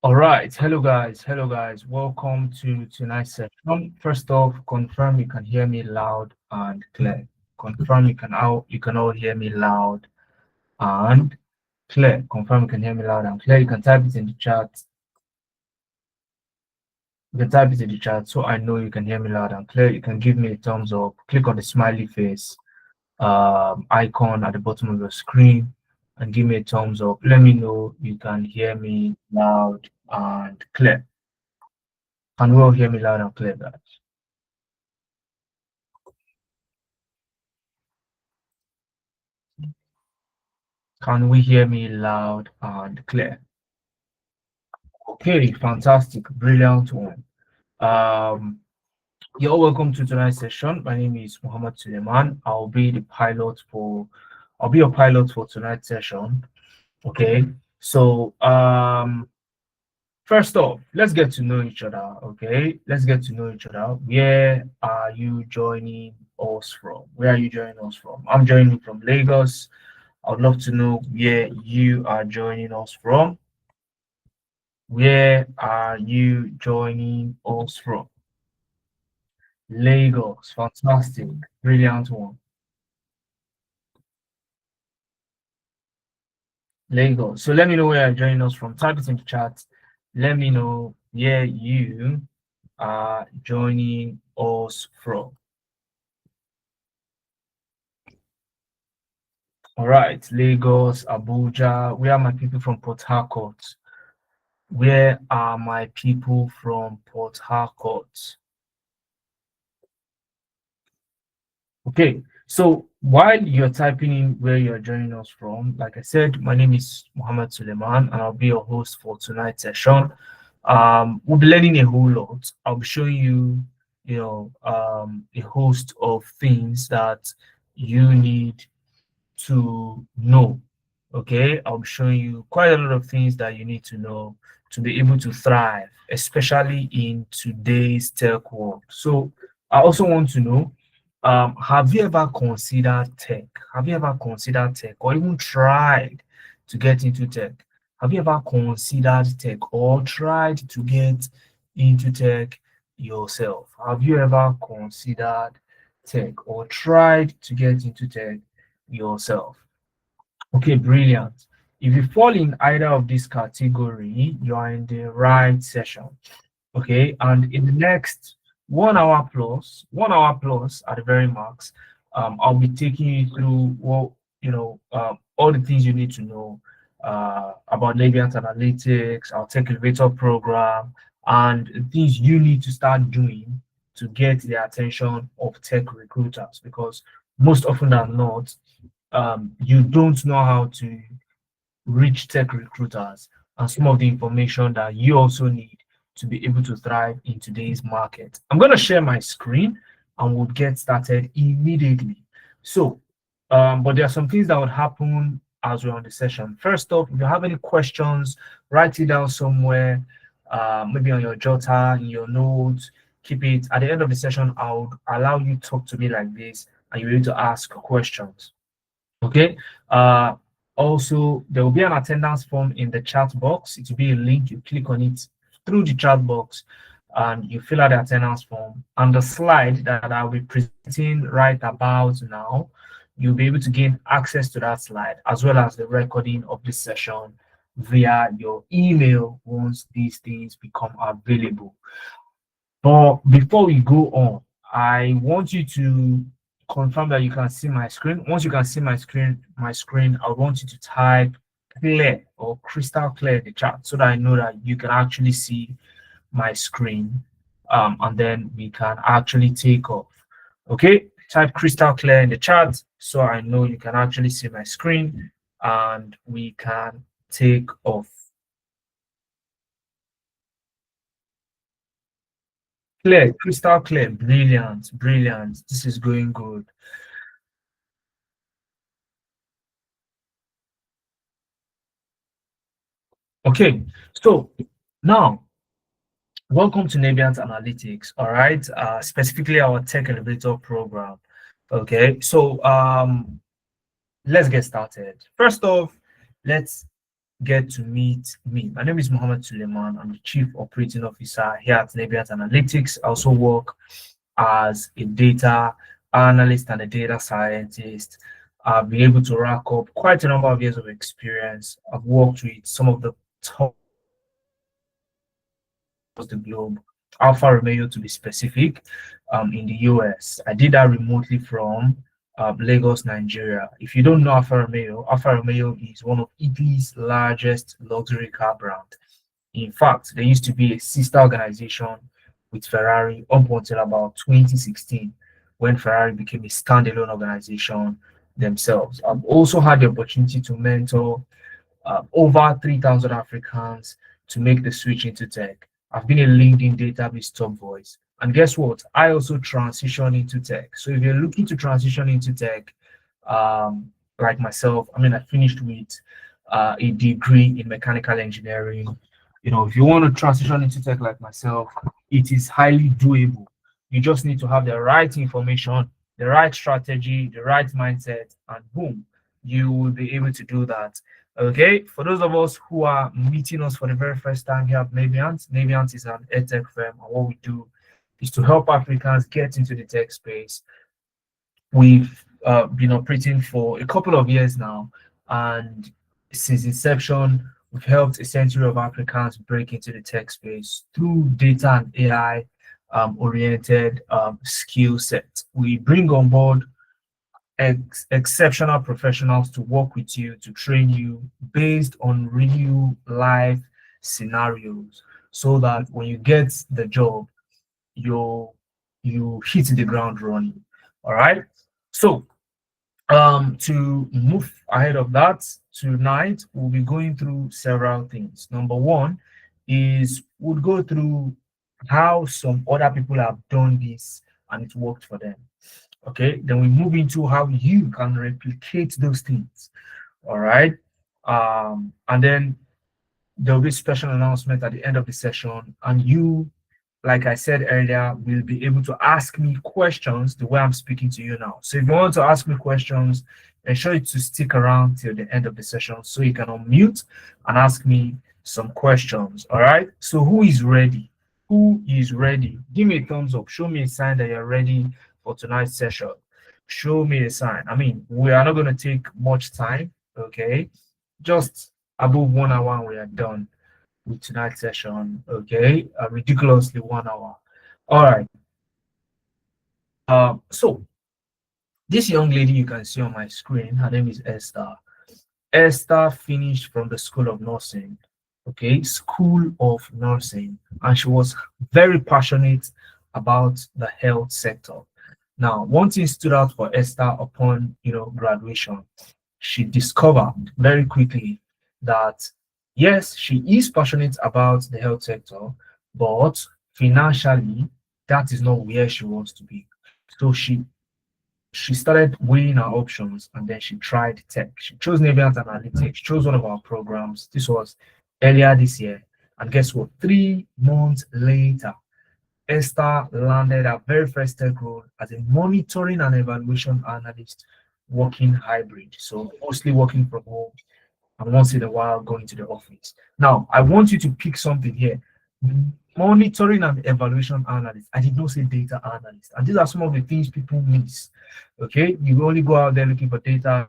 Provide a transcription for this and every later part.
All right, hello guys, welcome to tonight's session. First off, confirm you can hear me loud and clear. Confirm you can all hear me loud and clear. Confirm you can hear me loud and clear. You can type it in the chat. You can type it in the chat so I know you can hear me loud and clear. You can give me a thumbs up. Click on the smiley face icon at the bottom of your screen and give me a thumbs up. Let me know you can hear me loud and clear. Can you all hear me loud and clear, guys? Can we hear me loud and clear? Okay, fantastic, brilliant one. Um, you're welcome to tonight's session. My name is Muhammad Suleiman. I'll be your pilot for tonight's session. Okay, so first off, let's get to know each other. Okay, let's get to know each other. Where are you joining us from? Where are you joining us from? I'm joining from Lagos. I would love to know where you are joining us from. Where are you joining us from? Lagos, fantastic, brilliant one. Lagos. So let me know where you're joining us from. Type it in the chat. Let me know where you are joining us from. All right, Lagos, Abuja. Where are my people from Port Harcourt? Where are my people from Port Harcourt? Okay, so while you're typing in where you're joining us from, like I said, my name is Muhammad Suleiman, and I'll be your host for tonight's session. We'll be learning a whole lot. I'll be showing you, a host of things that you need to know. Okay, I'll be showing you quite a lot of things that you need to know to be able to thrive, especially in today's tech world. So I also want to know, have you ever considered tech? Have you ever considered tech or even tried to get into tech? Have you ever considered tech or tried to get into tech yourself? Have you ever considered tech or tried to get into tech yourself? Okay, brilliant. If you fall in either of this category, you are in the right session. Okay, and in the next 1 hour plus, 1 hour plus at the very max, I'll be taking you through all the things you need to know about Naviant Analytics, our Tech Elevator program, and the things you need to start doing to get the attention of tech recruiters. Because most often than not, you don't know how to reach tech recruiters and some of the information that you also need to be able to thrive in today's market. I'm going to share my screen and we'll get started immediately. So, but there are some things that would happen as we're on the session. First off, if you have any questions, write it down somewhere, maybe on your jotter, in your notes, keep it. At the end of the session, I'll allow you to talk to me like this and you're able to ask questions. Okay. Also, there will be an attendance form in the chat box. It will be a link. You click on it through the chat box and you fill out the attendance form. And the slide that I'll be presenting right about now, you'll be able to gain access to that slide as well as the recording of this session via your email once these things become available. But before we go on, I want you to confirm that you can see my screen. Once you can see my screen, I want you to type clear or crystal clear in the chat so that I know that you can actually see my screen. And then we can actually take off. Okay, type crystal clear in the chat so I know you can actually see my screen and we can take off. Clear, crystal clear, brilliant, brilliant. This is going good. Okay, so now welcome to Naviant Analytics. All right, specifically our Tech Elevator program. Okay, so let's get started. First off, let's get to meet me. My name is Mohammed Suleiman. I'm the Chief Operating Officer here at Nebiat Analytics. I also work as a data analyst and a data scientist. I've been able to rack up quite a number of years of experience. I've worked with some of the top across the globe, Alfa Romeo to be specific, in the US. I did that remotely from Lagos, Nigeria. If you don't know Alfa Romeo is one of Italy's largest luxury car brand. In fact, there used to be a sister organization with Ferrari up until about 2016 when Ferrari became a standalone organization themselves. I've also had the opportunity to mentor over 3,000 Africans to make the switch into tech. I've been a LinkedIn database top voice. And guess what? I also transition into tech. So if you're looking to transition into tech, like myself, I mean, I finished with a degree in mechanical engineering. If you want to transition into tech like myself, it is highly doable. You just need to have the right information, the right strategy, the right mindset, and boom, you will be able to do that. Okay, for those of us who are meeting us for the very first time here at Naviant, Naviant is an edtech firm, and what we do is to help Africans get into the tech space. We've been operating for a couple of years now, and since inception, we've helped a century of Africans break into the tech space through data and AI oriented skill set. We bring on board exceptional professionals to work with you, to train you based on real life scenarios, so that when you get the job, you you hit the ground running. All right. So to move ahead of that, tonight we'll be going through several things. Number one is we'll go through how some other people have done this and it worked for them. Okay, then we move into how you can replicate those things. All right. And then there'll be a special announcement at the end of the session, and you, like I said earlier, will be able to ask me questions the way I'm speaking to you now. So if you want to ask me questions, ensure to stick around till the end of the session so you can unmute and ask me some questions. All right. So who is ready? Who is ready? Give me a thumbs up. Show me a sign that you're ready for tonight's session. Show me a sign. I mean, we are not going to take much time. Okay. Just above 1 hour and we are done with tonight's session. Okay, ridiculously 1 hour. All right. So this young lady you can see on my screen, her name is Esther. Esther finished from the School of Nursing. Okay, School of Nursing, and she was very passionate about the health sector. Now, one thing stood out for Esther upon graduation. She discovered very quickly that yes, she is passionate about the health sector, but financially, that is not where she wants to be. So she started weighing her options and then she tried tech. She chose Navient Analytics, chose one of our programs. This was earlier this year. And guess what? 3 months later, Esther landed her very first tech role as a monitoring and evaluation analyst working hybrid. So mostly working from home and once in a while going to the office. Now, I want you to pick something here. Monitoring and evaluation analyst. I did not say data analyst. And these are some of the things people miss. Okay, you only go out there looking for data.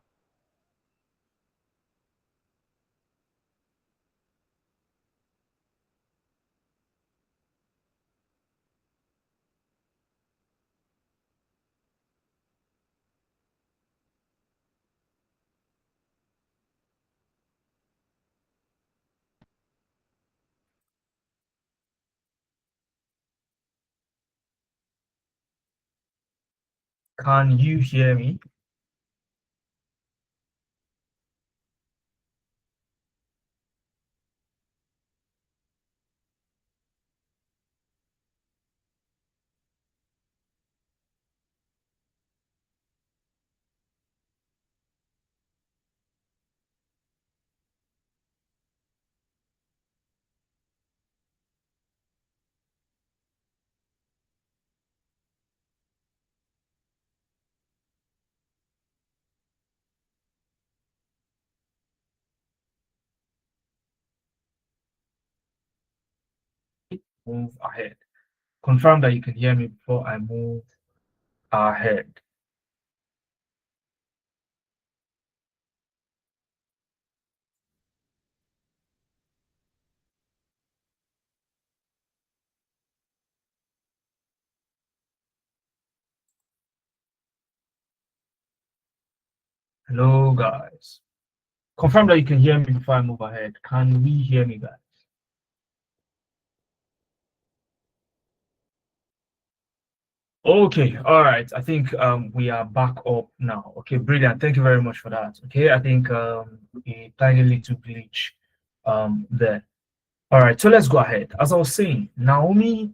Can you hear me? move ahead. Confirm that you can hear me before I move ahead. Hello, guys. Confirm that you can hear me before I move ahead. Can we hear me, guys? Okay, all right. I think we are back up now. Okay, brilliant. Thank you very much for that. Okay, I think a tiny little glitch there. All right, so let's go ahead. As I was saying, Naomi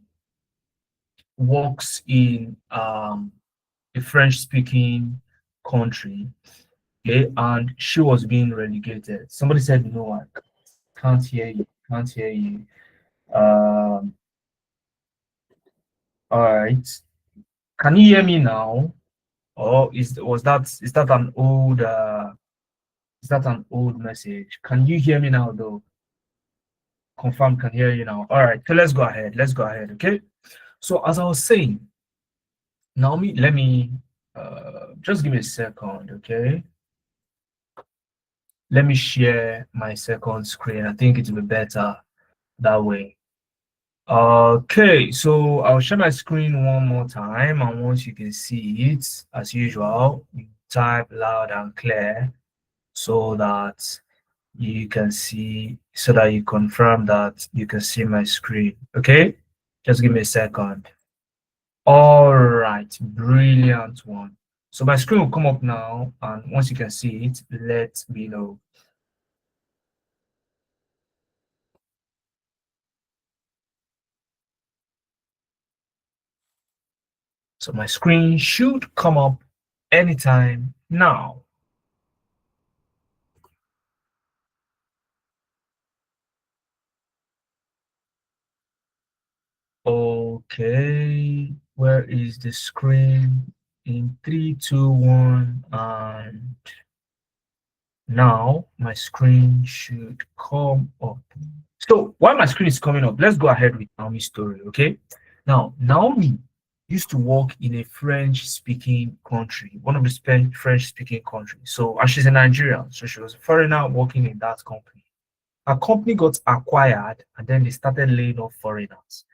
works in a French-speaking country, okay, and she was being relegated. Somebody said, "No, I can't hear you. Can't hear you." Um, all right. Can you hear me now? Or is that an old message? Can you hear me now though? Confirm can hear you now. All right, so let's go ahead. Let's go ahead. Okay. So as I was saying, Naomi, let me just give me a second, okay? Let me share my second screen. I think it will be better that way. Okay, so I'll share my screen one more time, and once you can see it, as usual, you type loud and clear so that you can see, so that you confirm that you can see my screen. Okay, just give me a second. All right, brilliant one. So my screen will come up now, and once you can see it, let me know. So my screen should come up anytime now. Okay, where is the screen? In 3, 2, 1, and now my screen should come up. So while my screen is coming up, let's go ahead with Naomi's story, okay? Now, Naomi used to work in a French-speaking country, one of the French-speaking countries. So, and she's a Nigerian, so she was a foreigner working in that company. Her company got acquired, and then they started laying off foreigners.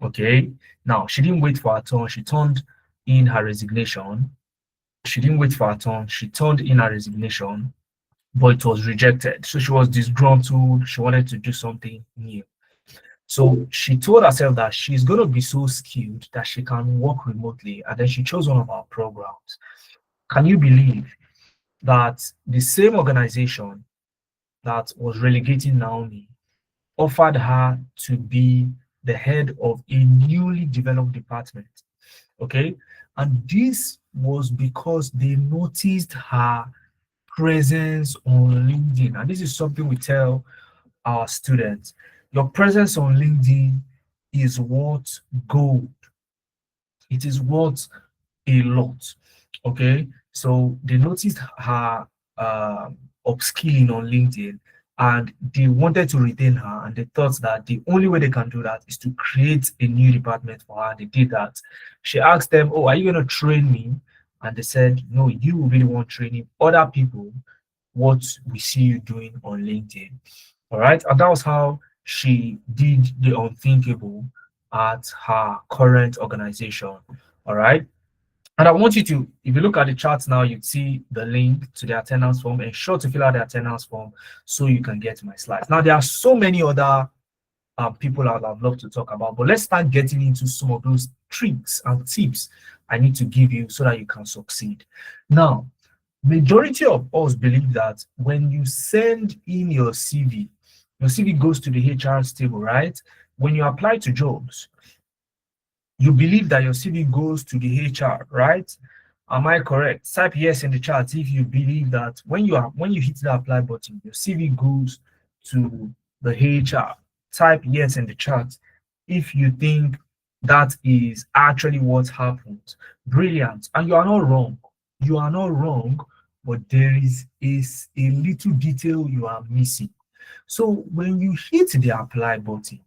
Okay. Now, she didn't wait for her turn. She turned in her resignation. She didn't wait for her turn. She turned in her resignation, but it was rejected. So she was disgruntled. She wanted to do something new. So she told herself that she's going to be so skilled that she can work remotely. And then she chose one of our programs. Can you believe that the same organization that was relegating Naomi offered her to be the head of a newly developed department? Okay. And this was because they noticed her presence on LinkedIn. And this is something we tell our students. Your presence on LinkedIn is worth gold. It is worth a lot. Okay. So they noticed her upskilling on LinkedIn, and they wanted to retain her, and they thought that the only way they can do that is to create a new department for her. They did that. She asked them, "Oh, are you going to train me?" And they said, "No, you will be the one training other people what we see you doing on LinkedIn." All right. And that was how she did the unthinkable at her current organization. All right. And I want you to, if you look at the charts now, you see the link to the attendance form. Ensure to fill out the attendance form so you can get my slides. Now, there are so many other people I'd love to talk about, but let's start getting into some of those tricks and tips I need to give you so that you can succeed. Now, majority of us believe that when you send in your CV goes to the HR table, right? When you apply to jobs, you believe that your CV goes to the HR, right? Am I correct? Type yes in the chat if you believe that when you hit the apply button, your CV goes to the HR. Type yes in the chat if you think that is actually what happened. Brilliant. And you are not wrong. You are not wrong, but there is a little detail you are missing. So when you hit the apply button,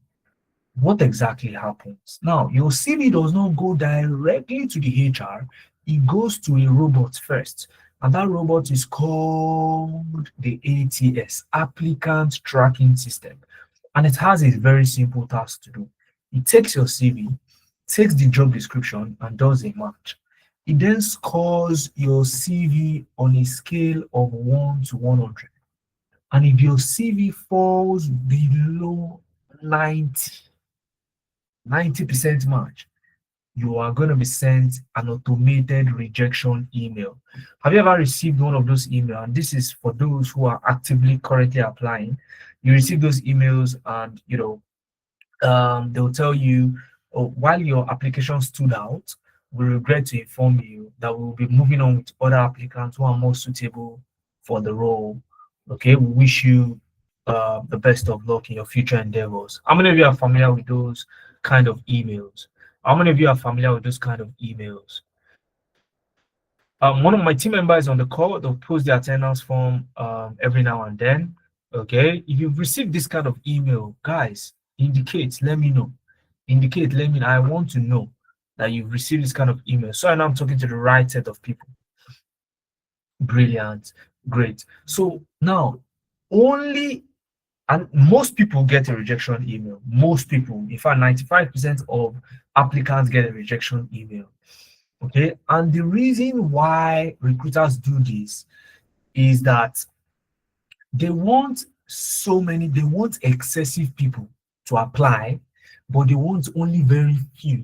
what exactly happens? Now, your CV does not go directly to the HR, it goes to a robot first. And that robot is called the ATS, Applicant Tracking System. And it has a very simple task to do. It takes your CV, takes the job description, and does a match. It then scores your CV on a scale of 1 to 100. And if your CV falls below 90% match, you are going to be sent an automated rejection email. Have you ever received one of those emails? And this is for those who are actively currently applying. You receive those emails, and they'll tell you, oh, while your application stood out, we regret to inform you that we'll be moving on with other applicants who are more suitable for the role. Okay, we wish you the best of luck in your future endeavors. How many of you are familiar with those kind of emails? How many of you are familiar with those kind of emails? One of my team members on the call, they'll post the attendance form every now and then. Okay, if you've received this kind of email, guys, indicate, let me know. Indicate, let me know. I want to know that you've received this kind of email. So I know I'm talking to the right set of people. Brilliant, great. So now, only and most people get a rejection email. Most people, in fact, 95% of applicants get a rejection email. Okay, and the reason why recruiters do this is that they want they want excessive people to apply, but they want only very few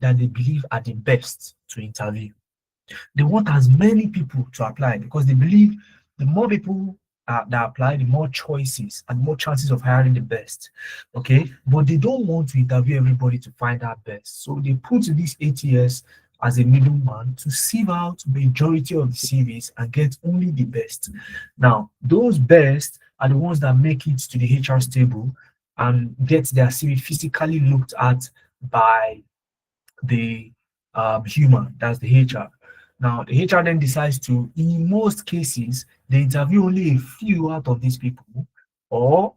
that they believe are the best to interview. They want as many people to apply because they believe the more people that apply, the more choices and more chances of hiring the best. Okay, but they don't want to interview everybody to find out best. So they put this ATS as a middleman to sieve out majority of the CVs and get only the best. Now, those best are the ones that make it to the HR table and get their CV physically looked at by the human, that's the HR. Now, the HR then decides to, in most cases, they interview only a few out of these people, or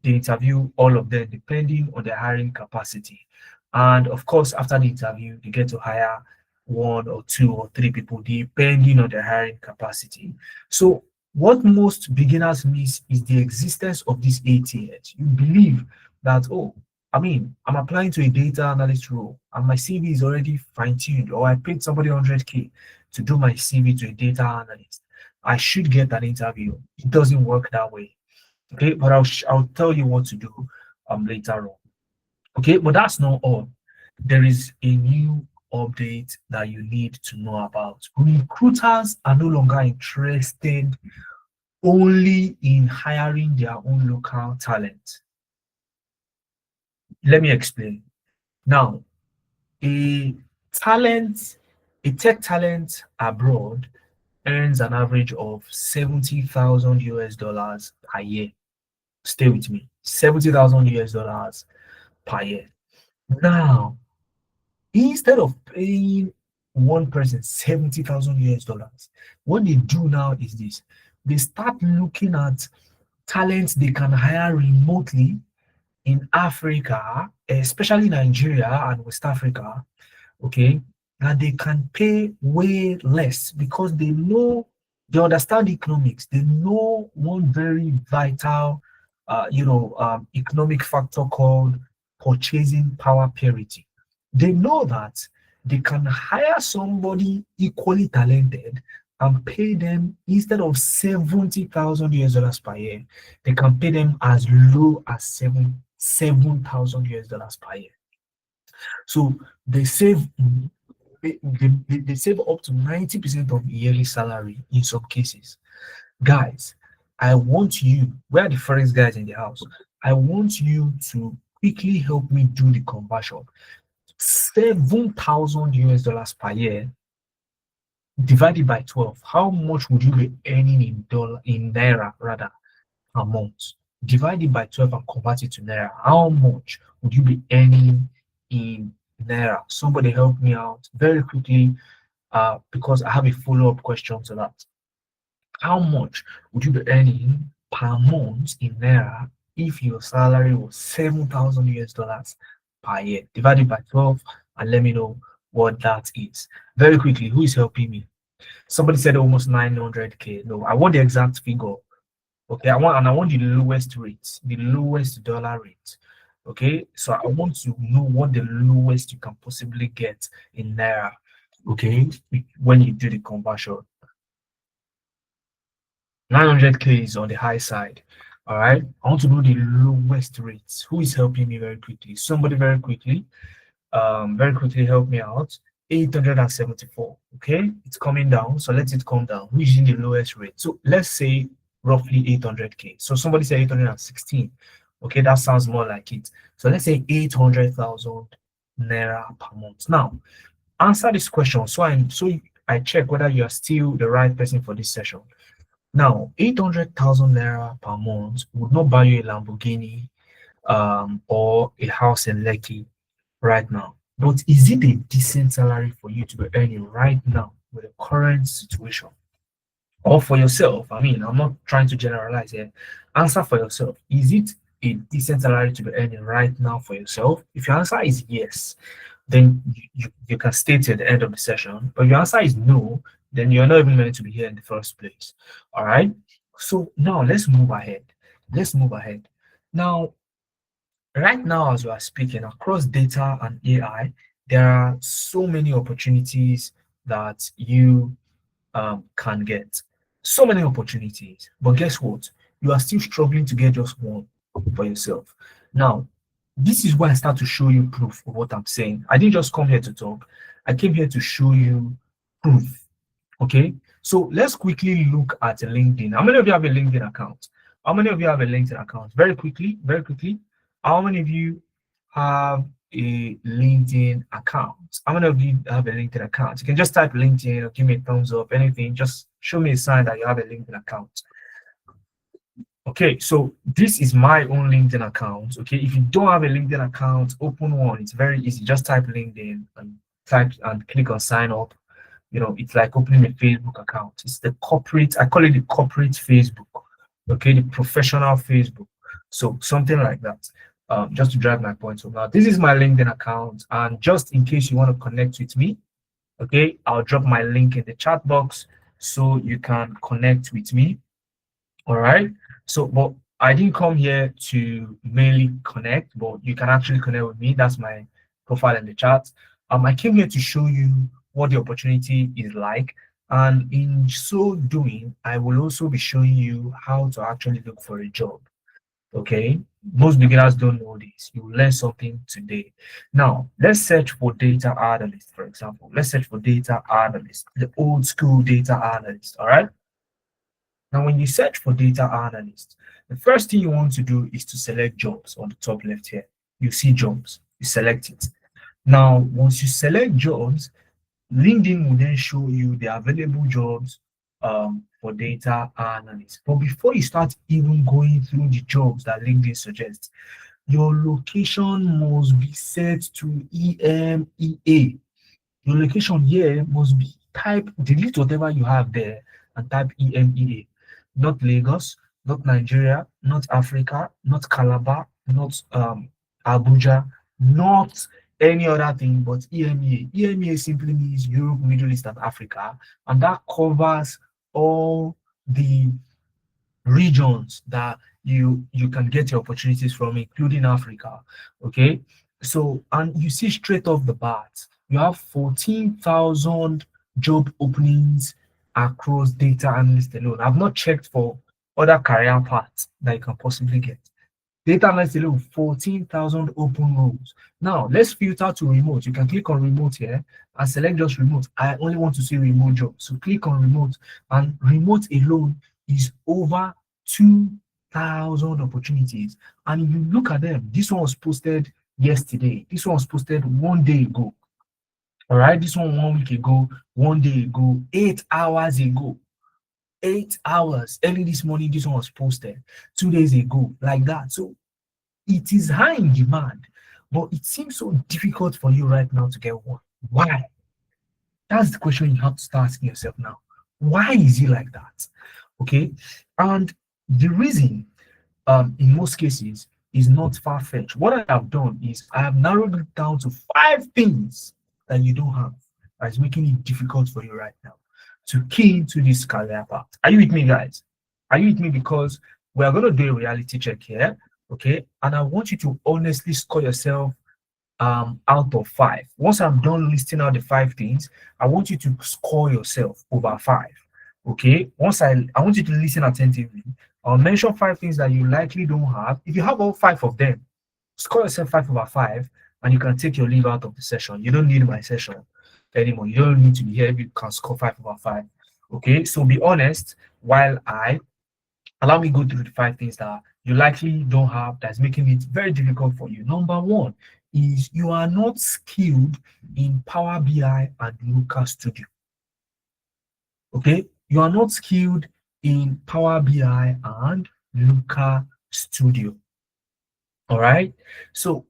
they interview all of them depending on their hiring capacity. And of course, after the interview, they get to hire one or two or three people depending on their hiring capacity. So, what most beginners miss is the existence of this ATS. You believe that, oh, I mean, I'm applying to a data analyst role and my CV is already fine tuned, or I paid somebody 100K to do my CV to a data analyst. I should get an interview. It doesn't work that way. Okay, but I'll tell you what to do later on. Okay, but that's not all. There is a new update that you need to know about. Recruiters are no longer interested only in hiring their own local talent. Let me explain. Now, a tech talent abroad earns an average of 70,000 US dollars per year. Stay with me. 70,000 US dollars per year. Now, instead of paying one person 70,000 US dollars, what they do now is this: they start looking at talents they can hire remotely in Africa, especially Nigeria and West Africa, okay, that they can pay way less because they understand economics. They know one very vital, economic factor called purchasing power parity. They know that they can hire somebody equally talented and pay them, instead of 70,000 US dollars per year, they can pay them as low as 7,000 US dollars per year. So they save they save up to 90% of yearly salary in some cases. Guys, I want you, where are the forex guys in the house? I want you to quickly help me do the conversion. 7,000 US dollars per year divided by 12. How much would you be earning in naira rather a month? Divided by 12 and convert it to naira. How much would you be earning in naira? Somebody help me out very quickly, because I have a follow-up question to that. How much would you be earning per month in naira if your salary was 7,000 US dollars per year? Divide it by 12 and let me know what that is. Very quickly, who is helping me? Somebody said almost 900K. No, I want the exact figure. Okay, I want the lowest rate, the lowest dollar rate. Okay, so I want to know what the lowest you can possibly get in Naira. Okay, when you do the conversion. 900K is on the high side. All right. I want to know the lowest rates. Who is helping me very quickly? Somebody very quickly help me out. 874. Okay, it's coming down. So let it come down. Who is in the lowest rate? So let's say roughly 800K. So somebody said 816. Okay, that sounds more like it. So let's say 800,000 naira per month. Now, answer this question. I check whether you are still the right person for this session. Now, 800,000 naira per month would not buy you a Lamborghini or a house in Lekki right now. But is it a decent salary for you to be earning right now with the current situation? Or for yourself? I mean, I'm not trying to generalize here. Answer for yourself. Is it a decent salary to be earning right now for yourself? If your answer is yes, then you can stay till the end of the session. But if your answer is no, then you're not even meant to be here in the first place. All right. So now let's move ahead. Let's move ahead. Now, right now, as we are speaking across data and AI, there are so many opportunities that you can get. So many opportunities. But guess what? You are still struggling to get just one for yourself. Now, this is why I start to show you proof of what I'm saying. I didn't just come here to talk. I came here to show you proof. Okay. So let's quickly look at LinkedIn. How many of you have a LinkedIn account? How many of you have a LinkedIn account? Very quickly, very quickly. How many of you have a LinkedIn account? How many of you have a LinkedIn account? You can just type LinkedIn or give me a thumbs up, anything. Just show me a sign that you have a LinkedIn account. Okay, so this is my own LinkedIn account. Okay, if you don't have a LinkedIn account, open one. It's very easy. Just type LinkedIn and type and click on sign up. You know, it's like opening a Facebook account. It's the corporate, I call it the corporate Facebook. Okay, the professional Facebook. So something like that. Just to drive my point home. Now, this is my LinkedIn account, and just in case you want to connect with me, okay, I'll drop my link in the chat box so you can connect with me. All right. So, but I didn't come here to mainly connect, but you can actually connect with me. That's my profile in the chat. I came here to show you what the opportunity is like, and in so doing, I will also be showing you how to actually look for a job. Okay, most beginners don't know this. You will learn something today. Now, let's search for data analyst, for example. Let's search for data analyst, the old school data analyst. All right. Now, when you search for data analyst, the first thing you want to do is to select jobs on the top left here. You see jobs, you select it. Now, once you select jobs, LinkedIn will then show you the available jobs for data analysts. But before you start even going through the jobs that LinkedIn suggests, your location must be set to EMEA. Your location here must be delete whatever you have there and type EMEA, not Lagos, not Nigeria, not Africa, not Calabar, not Abuja, not any other thing but EMEA. EMEA simply means Europe, Middle East, and Africa, and that covers all the regions that you can get your opportunities from, including Africa. Okay, so and you see straight off the bat, you have 14,000 job openings across data analyst alone. I've not checked for other career paths that you can possibly get. Data analyst alone, 14,000 open roles. Now let's filter to remote. You can click on remote here and select just remote. I only want to see remote jobs, so click on remote, and remote alone is over 2,000 opportunities. And if you look at them, this one was posted yesterday. This one was posted one day ago. All right, this one week ago, one day ago, 8 hours ago. 8 hours early this morning, this one was posted 2 days ago, like that. So it is high in demand, but it seems so difficult for you right now to get one. Why? That's the question you have to start asking yourself now. Why is it like that? Okay, and the reason in most cases is not far-fetched. What I have done is I have narrowed it down to 5 things that you don't have that is making it difficult for you right now to key into this career path. Are you with me, guys? Are you with me? Because we are going to do a reality check here, okay? And I want you to honestly score yourself out of 5. Once I'm done listing out the 5 things, I want you to score yourself over 5. Okay. Once I want you to listen attentively. I'll mention 5 things that you likely don't have. If you have all 5 of them, score yourself 5 over 5, and you can take your leave out of the session. You don't need my session anymore. You don't need to be here if you can score 5 over 5. Okay. So be honest while I allow me go through the 5 things that you likely don't have that's making it very difficult for you. Number one is you are not skilled in Power BI and Looker Studio. Okay, you are not skilled in Power BI and Looker Studio. All right, so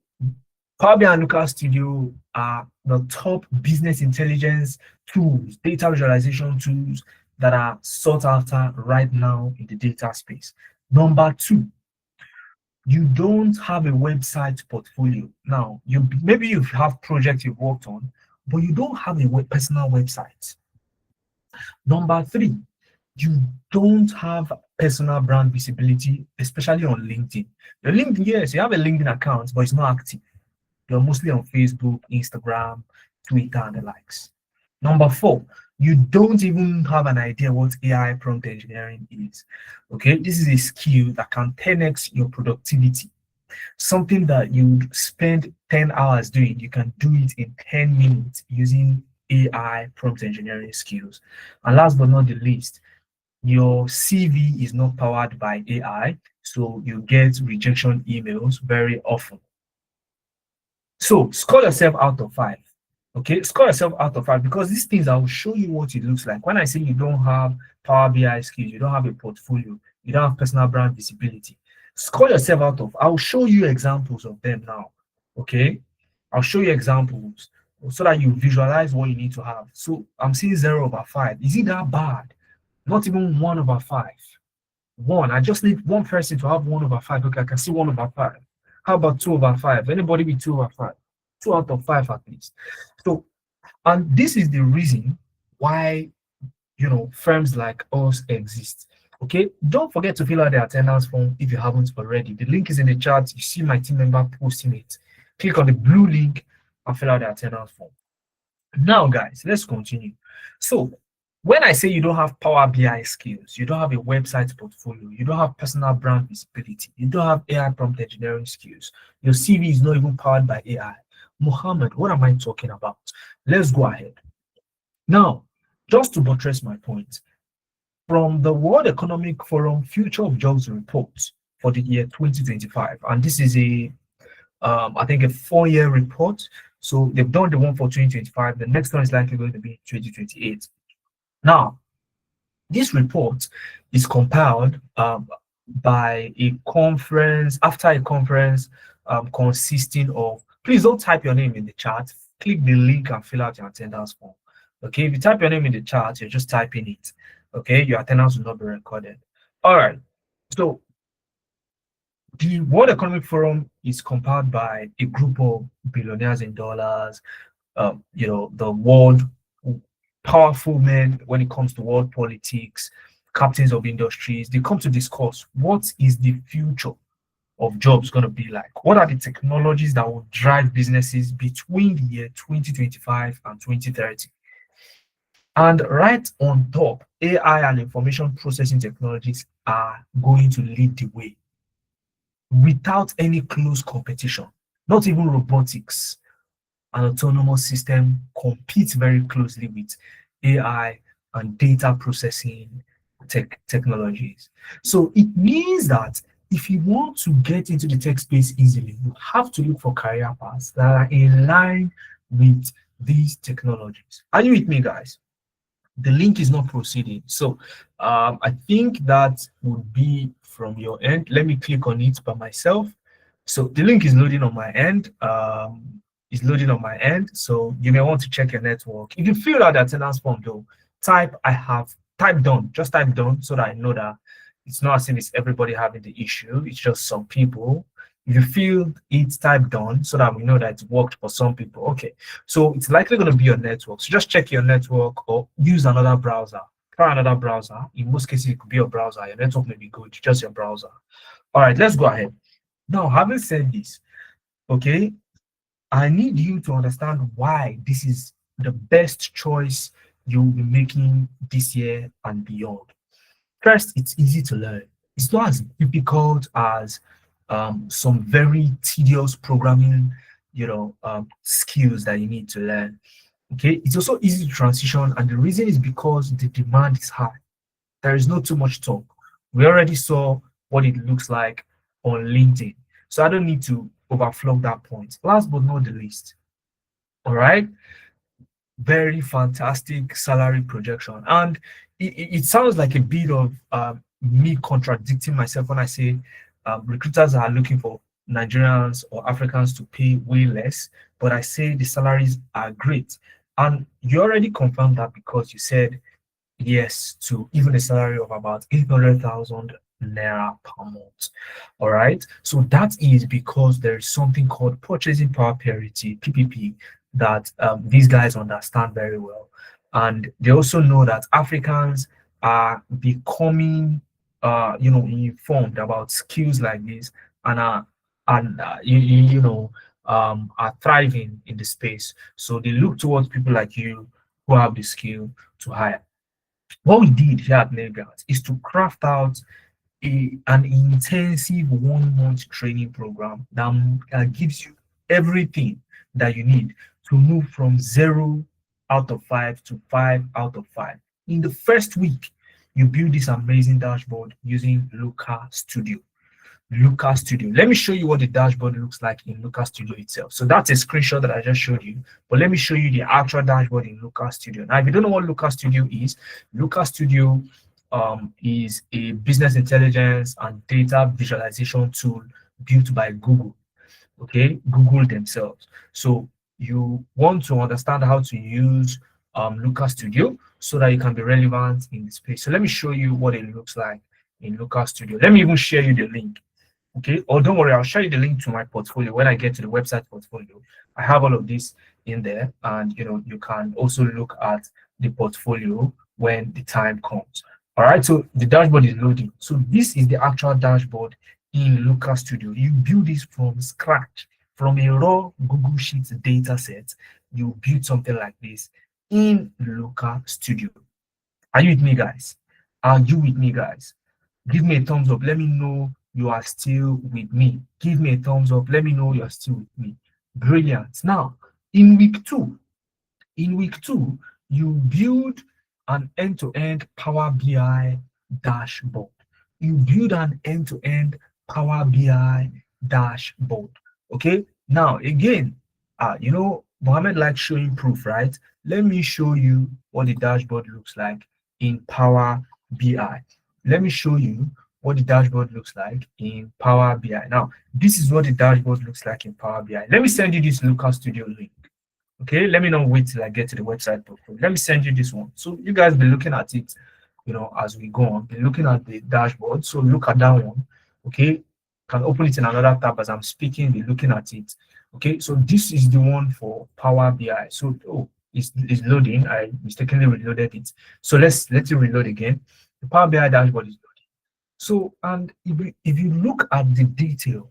Power BI and Looker Studio are the top business intelligence tools, data visualization tools that are sought after right now in the data space. Number two, you don't have a website portfolio. Now, maybe you have projects you've worked on, but you don't have a personal website. Number three, you don't have personal brand visibility, especially on LinkedIn. Your LinkedIn, yes, you have a LinkedIn account, but it's not active. You're mostly on Facebook, Instagram, Twitter, and the likes. Number four, you don't even have an idea what AI prompt engineering is. Okay, this is a skill that can 10x your productivity. Something that you'd spend 10 hours doing, you can do it in 10 minutes using AI prompt engineering skills. And last but not the least, your CV is not powered by AI, so you get rejection emails very often. So score yourself out of 5. Okay, score yourself out of 5 because these things I will show you what it looks like. When I say you don't have Power BI skills, you don't have a portfolio, you don't have personal brand visibility, score yourself out of. I'll show you examples of them now. Okay, I'll show you examples so that you visualize what you need to have. So I'm seeing 0/5. Is it that bad? Not even 1/5. One. I just need one person to have 1/5. Okay, I can see 1/5. How about 2/5? Anybody with 2/5? 2 out of 5 at least. So, and this is the reason why firms like us exist. Okay, don't forget to fill out the attendance form if you haven't already. The link is in the chat. You see my team member posting it. Click on the blue link and fill out the attendance form. Now, guys, let's continue. So, when I say you don't have Power BI skills, you don't have a website portfolio, you don't have personal brand visibility, you don't have AI prompt engineering skills, your CV is not even powered by AI. Mohammed, what am I talking about? Let's go ahead. Now, just to buttress my point, from the World Economic Forum Future of Jobs report for the year 2025, and this is I think a 4-year report. So they've done the one for 2025. The next one is likely going to be 2028. Now, this report is compiled by a conference, after a conference consisting of, please don't type your name in the chat, click the link and fill out your attendance form. Okay, if you type your name in the chat, you're just typing it. Okay, your attendance will not be recorded. All right, so the World Economic Forum is compiled by a group of billionaires in dollars, the world powerful men when it comes to world politics, captains of industries. They come to discuss what is the future of jobs going to be like. What are the technologies that will drive businesses between the year 2025 and 2030? And right on top, AI and information processing technologies are going to lead the way without any close competition. Not even robotics and autonomous system compete very closely with AI and data processing technologies. So it means that if you want to get into the tech space easily, you have to look for career paths that are in line with these technologies. Are you with me, guys? The link is not proceeding. So I think that would be from your end. Let me click on it by myself. So the link is loading on my end. So you may want to check your network. If you fill out the attendance form though, type done. Just type done so that I know that It's not as if it's everybody having the issue. It's just some people. If you feel it's type done so that we know that it worked for some people, okay. So it's likely going to be your network. So just check your network or use another browser. Try another browser. In most cases, it could be your browser. Your network may be good, just your browser. All right, let's go ahead. Now, having said this, okay, I need you to understand why this is the best choice you'll be making this year and beyond. First, it's easy to learn. It's not as difficult as some very tedious programming, skills that you need to learn. Okay, it's also easy to transition, and the reason is because the demand is high. There is not too much talk. We already saw what it looks like on LinkedIn, so I don't need to overflow that point. Last but not the least, all right, very fantastic salary projection. And it sounds like a bit of me contradicting myself when I say recruiters are looking for Nigerians or Africans to pay way less, but I say the salaries are great. And you already confirmed that because you said yes to even a salary of about 800,000 naira per month. All right. So that is because there is something called purchasing power parity, PPP, that these guys understand very well. And they also know that Africans are becoming, informed about skills like this and are thriving in the space. So they look towards people like you who have the skill to hire. What we did here at Nailguards is to craft out an intensive 1 month training program that gives you everything that you need to move from 0 out of 5 to 5 out of 5. In the first week, you build this amazing dashboard using Looker Studio. Looker Studio. Let me show you what the dashboard looks like in Looker Studio itself. So that's a screenshot that I just showed you, but let me show you the actual dashboard in Looker Studio. Now, if you don't know what Looker Studio is, Looker Studio is a business intelligence and data visualization tool built by Google. Okay, Google themselves. So you want to understand how to use Looker Studio so that you can be relevant in the space. So let me show you what it looks like in Looker Studio. Let me even share you the link. Okay, or don't worry, I'll share you the link to my portfolio when I get to the website portfolio. I have all of this in there, and you can also look at the portfolio when the time comes. All right, so the dashboard is loading. So this is the actual dashboard in Looker Studio. You build this from scratch, from a raw Google Sheets data set. You build something like this in Looker Studio. Are you with me, guys? Are you with me, guys? Give me a thumbs up. Let me know you are still with me. Give me a thumbs up. Let me know you are still with me. Brilliant. Now, in week two, you build an end-to-end Power BI dashboard. You build an end-to-end Power BI dashboard. Okay. Now, again, Mohammed likes showing proof, right? Let me show you what the dashboard looks like in Power BI. Let me show you what the dashboard looks like in Power BI. Now, this is what the dashboard looks like in Power BI. Let me send you this Looker Studio link. Okay, let me not wait till I get to the website portfolio. Let me send you this one. So you guys be looking at it, as we go on, be looking at the dashboard. So look at that one. Okay, can open it in another tab as I'm speaking, be looking at it. Okay, so this is the one for Power BI. So it's loading. I mistakenly reloaded it. So let it reload again. The Power BI dashboard is loading. So, and if you look at the detail,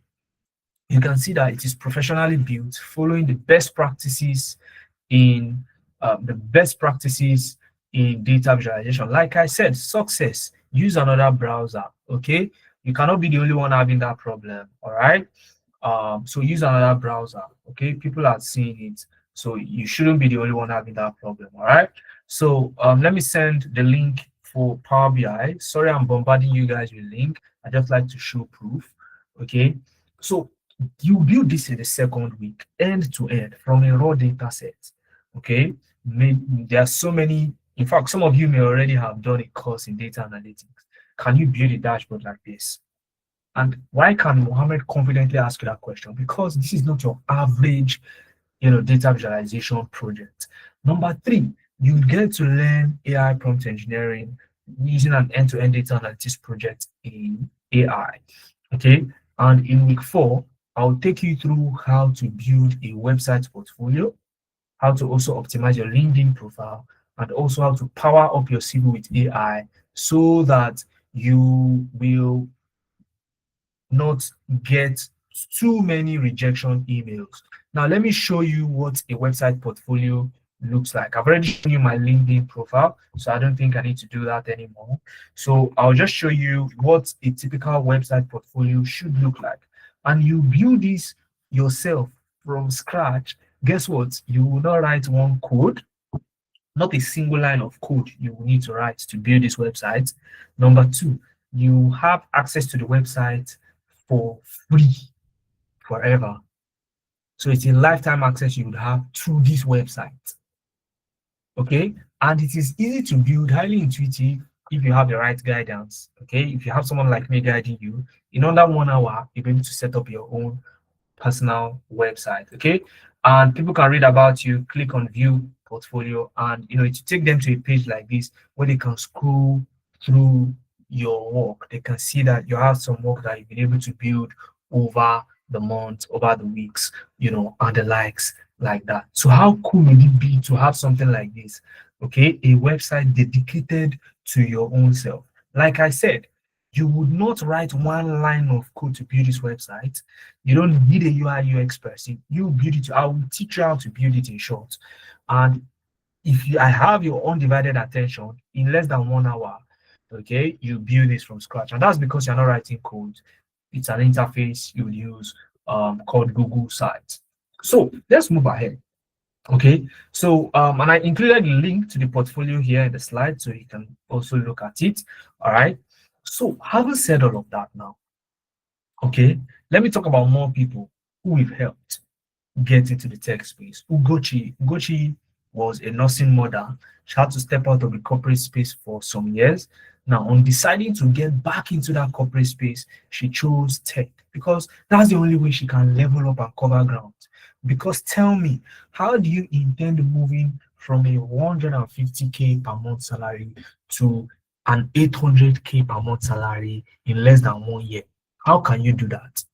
you can see that it is professionally built, following the best practices in data visualization. Like I said, success. Use another browser. Okay, you cannot be the only one having that problem. All right. So use another browser. Okay, people are seeing it, so you shouldn't be the only one having that problem. All right. So let me send the link for Power BI. Sorry, I'm bombarding you guys with link. I just like to show proof. Okay, so you build this in the second week, end to end, from a raw data set. Okay, there are so many. In fact, some of you may already have done a course in data analytics. Can you build a dashboard like this? And why can Mohammed confidently ask you that question? Because this is not your average, data visualization project. Number three, you get to learn AI prompt engineering using an end-to-end data analytics project in AI. Okay, and in week 4, I'll take you through how to build a website portfolio, how to also optimize your LinkedIn profile, and also how to power up your CV with AI so that you will not get too many rejection emails. Now, let me show you what a website portfolio looks like. I've already shown you my LinkedIn profile, so I don't think I need to do that anymore. So I'll just show you what a typical website portfolio should look like. And you build this yourself from scratch. Guess what? You will not write one code, not a single line of code you will need to write to build this website. Number 2, you have access to the website for free forever. So it's a lifetime access you would have to this website. Okay, and it is easy to build, highly intuitive if you have the right guidance. Okay, if you have someone like me guiding you, in under 1 hour, you'll be able to set up your own personal website. Okay, and people can read about you, click on view portfolio, and to take them to a page like this where they can scroll through your work. They can see that you have some work that you've been able to build over the months, over the weeks, and the likes, like that. So how cool would it be to have something like this? Okay, a website dedicated to your own self. Like I said, you would not write one line of code to build this website. You don't need a UI UX person. You build it. I will teach you how to build it in short. And if I have your undivided attention in less than 1 hour, okay, you build this from scratch. And that's because you're not writing code. It's an interface you would use called Google Sites. So let's move ahead. Okay, so and I included a link to the portfolio here in the slide so you can also look at it. All right. So having said all of that now, okay, let me talk about more people who we've helped get into the tech space. Ugochi was a nursing mother. She had to step out of the corporate space for some years. Now, on deciding to get back into that corporate space, she chose tech because that's the only way she can level up and cover ground. Because tell me, how do you intend moving from a 150K per month salary to an 800K per month salary in less than 1 year? How can you do that?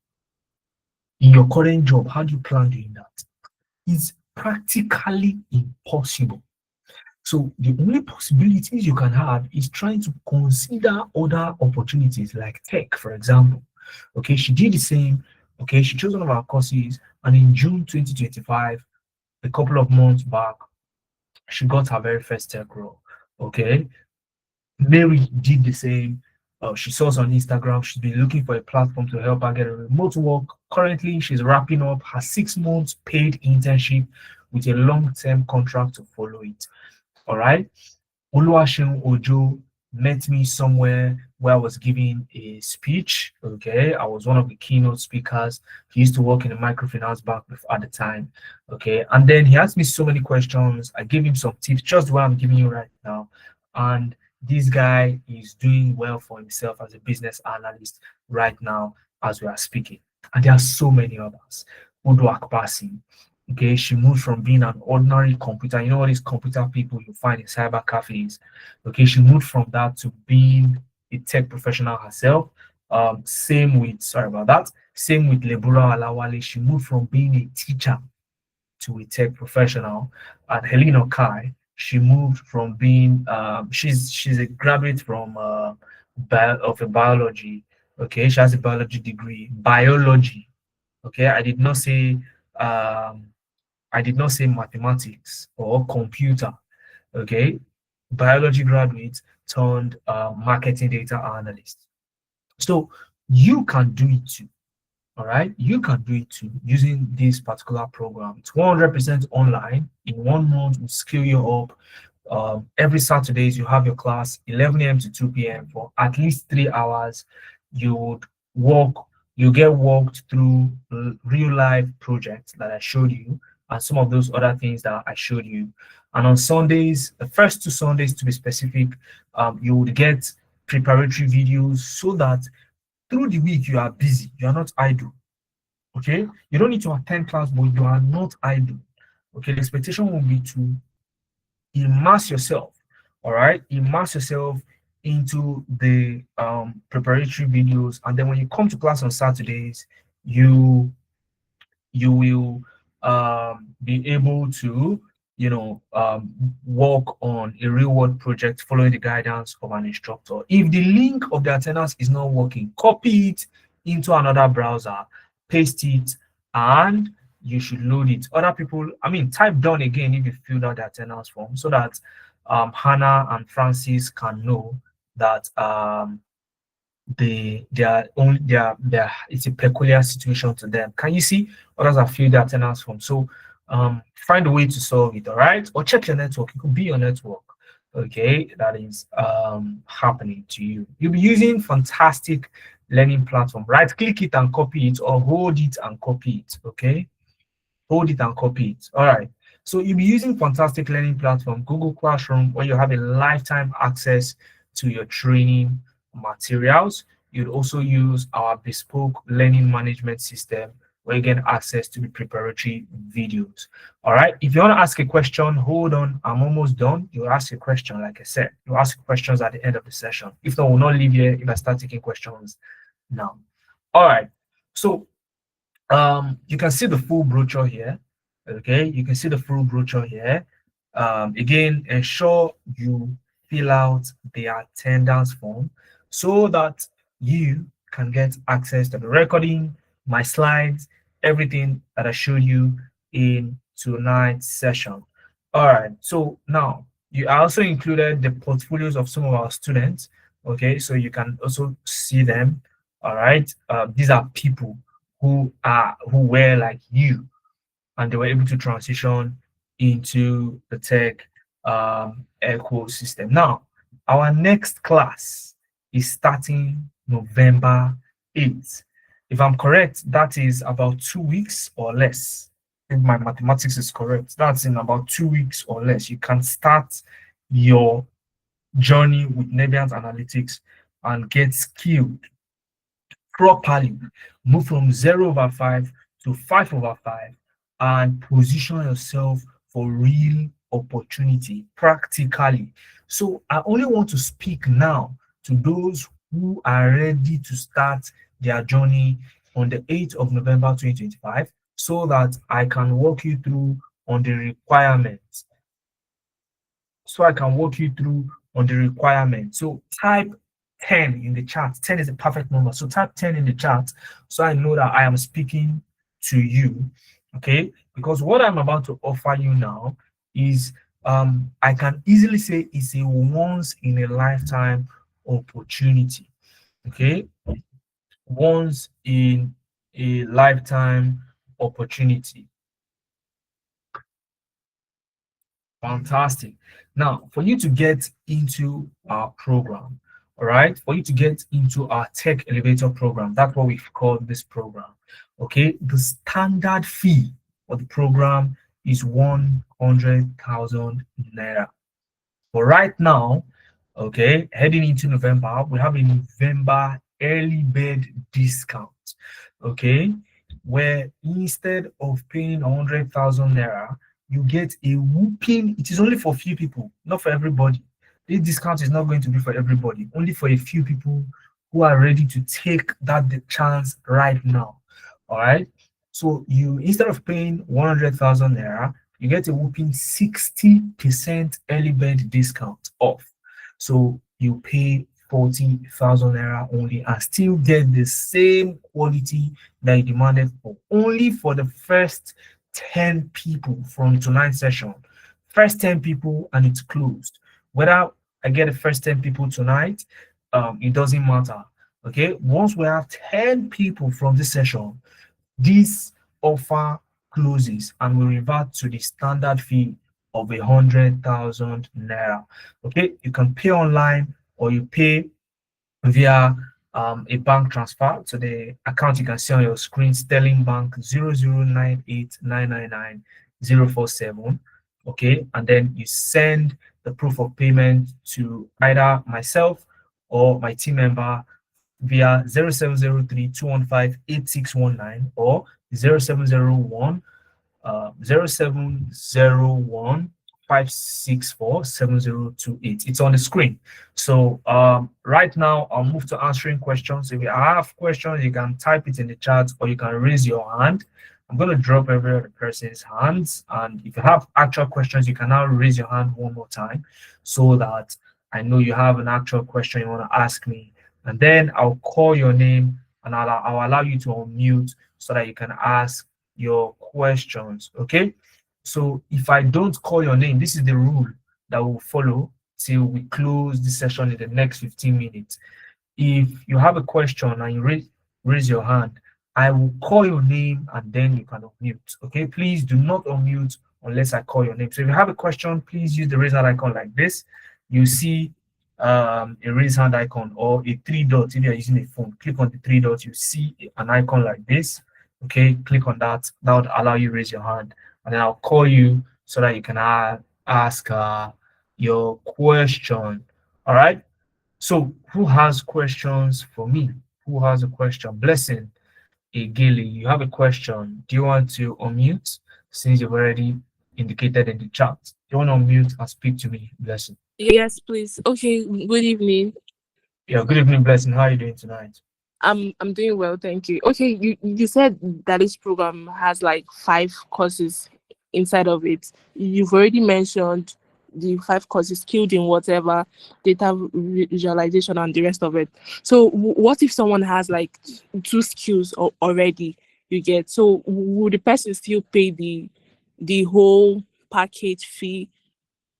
In your current job, how do you plan doing that? It's practically impossible. So the only possibilities you can have is trying to consider other opportunities like tech, for example. Okay, she did the same. Okay, she chose one of our courses, and in June 2025, a couple of months back, she got her very first tech role. Okay, Mary did the same. She saw us on Instagram. She's been looking for a platform to help her get a remote work. Currently, she's wrapping up her 6 months paid internship with a long-term contract to follow it. All right. Oluwaseun Ojo met me somewhere where I was giving a speech. Okay, I was one of the keynote speakers. He used to work in a microfinance bank at the time. Okay, and then he asked me so many questions. I gave him some tips, just what I'm giving you right now. And this guy is doing well for himself as a business analyst right now as we are speaking. And there are so many others. Udo Akpasi, okay, she moved from being an ordinary computer, all these computer people you find in cyber cafes. Okay, she moved from that to being a tech professional herself. Same with, sorry about that, same with Lebura Alawale. She moved from being a teacher to a tech professional. And Helena Kai, she moved from being she's a graduate from of a biology. Okay, she has a biology degree, biology. Okay, um I did not say mathematics or computer. Okay, biology graduate turned marketing data analyst. So you can do it too. All right, you can do it too using this particular program. It's 100% online. In 1 month, we scale you up. Every Saturdays, you have your class 11 a.m. to 2 p.m. for at least 3 hours. You would walk, you get walked through real life projects that I showed you, and some of those other things that I showed you. And on Sundays, the first 2 Sundays to be specific, you would get preparatory videos so that through the week you are busy, you are not idle. Okay, you don't need to attend class, but you are not idle. Okay, the expectation will be to immerse yourself. All right, immerse yourself into the preparatory videos, and then when you come to class on Saturdays, you will be able to work on a real world project following the guidance of an instructor. If the link of the attendance is not working, copy it into another browser, paste it, and you should load it. Other people, I mean, type done again if you filled out the attendance form, so that Hannah and Francis can know that they are only it's a peculiar situation to them. Can you see others have filled the attendance form? So find a way to solve it, all right? Or check your network. It could be your network, okay, that is happening to you. You'll be using fantastic learning platform. Right click it and copy it, or hold it and copy it, okay? Hold it and copy it. All right. So you'll be using fantastic learning platform, Google Classroom, where you have a lifetime access to your training materials. You'd also use our bespoke learning management system, where you get access to the preparatory videos. All right. If you want to ask a question, hold on. I'm almost done. You'll ask a question, like I said. You'll ask questions at the end of the session. If not, we'll not leave here if I start taking questions now. All right. So you can see the full brochure here. Okay, you can see the full brochure here. Again, ensure you fill out the attendance form so that you can get access to the recording, my slides, everything that I showed you in tonight's session. All right, so now I also included the portfolios of some of our students. Okay, so you can also see them. All right, these are people who were like you, and they were able to transition into the tech ecosystem. Now, our next class is starting November 8th. If I'm correct, that is about 2 weeks or less. If my mathematics is correct, that's in about 2 weeks or less. You can start your journey with Nebiant Analytics and get skilled properly, move from 0/5 to 5/5, and position yourself for real opportunity practically. So I only want to speak now to those who are ready to start their journey on the 8th of November 2025, so that I can walk you through on the requirements. So type 10 in the chat. 10 is a perfect number. So type 10 in the chat so I know that I am speaking to you. Okay, because what I'm about to offer you now is I can easily say it's a once in a lifetime opportunity. Okay, once in a lifetime opportunity. Fantastic. Now, for you to get into our program, all right, for you to get into our Tech Elevator program, that's what we've called this program. Okay, the standard fee for the program is 100,000 naira. But right now, okay, heading into November, we have a November early bird discount. Okay, where instead of paying 100,000 naira, you get a whooping. It is only for a few people, not for everybody. This discount is not going to be for everybody, only for a few people who are ready to take that the chance right now. All right. So you, instead of paying 100,000 naira, you get a whooping 60% early bird discount off. So you pay 40,000 naira only and still get the same quality that you demanded for, only for the first 10 people from tonight's session. First 10 people and it's closed. Whether I get the first 10 people tonight, it doesn't matter. Okay, once we have 10 people from this session, this offer closes and we revert to the standard fee of 100,000 naira. Okay, you can pay online or you pay via a bank transfer to the account you can see on your screen, Sterling Bank 0098999047. Okay, and then you send the proof of payment to either myself or my team member via 0703-215-8619 or 0701 0701 5647028. It's on the screen. So right now I'll move to answering questions. If you have questions, you can type it in the chat or you can raise your hand. I'm going to drop every other person's hands, and if you have actual questions, you can now raise your hand one more time so that I know you have an actual question you want to ask me, and then I'll call your name and I'll allow you to unmute so that you can ask your questions. Okay, so if I don't call your name, this is the rule that will follow till we close this session in the next 15 minutes. If you have a question and you raise your hand, I will call your name and then you can unmute. Okay, please do not unmute unless I call your name. So if you have a question, please use the raise hand icon like this. You see a raise hand icon or a three dots. If you're using a phone, click on the three dots, you see an icon like this. Okay, click on that. That would allow you to raise your hand, and then I'll call you so that you can ask your question. All right. So who has questions for me? Who has a question? Blessing Igili, you have a question. Do you want to unmute since you've already indicated in the chat? Do you want to unmute and speak to me, Blessing? Yes, please. Okay, good evening. Yeah, good evening, Blessing. How are you doing tonight? I'm doing well, thank you. Okay, you said that this program has like 5 courses inside of it. You've already mentioned the 5 courses, skilled in whatever, data visualization and the rest of it. So what if someone has like 2 skills already, you get? So would the person still pay the whole package fee,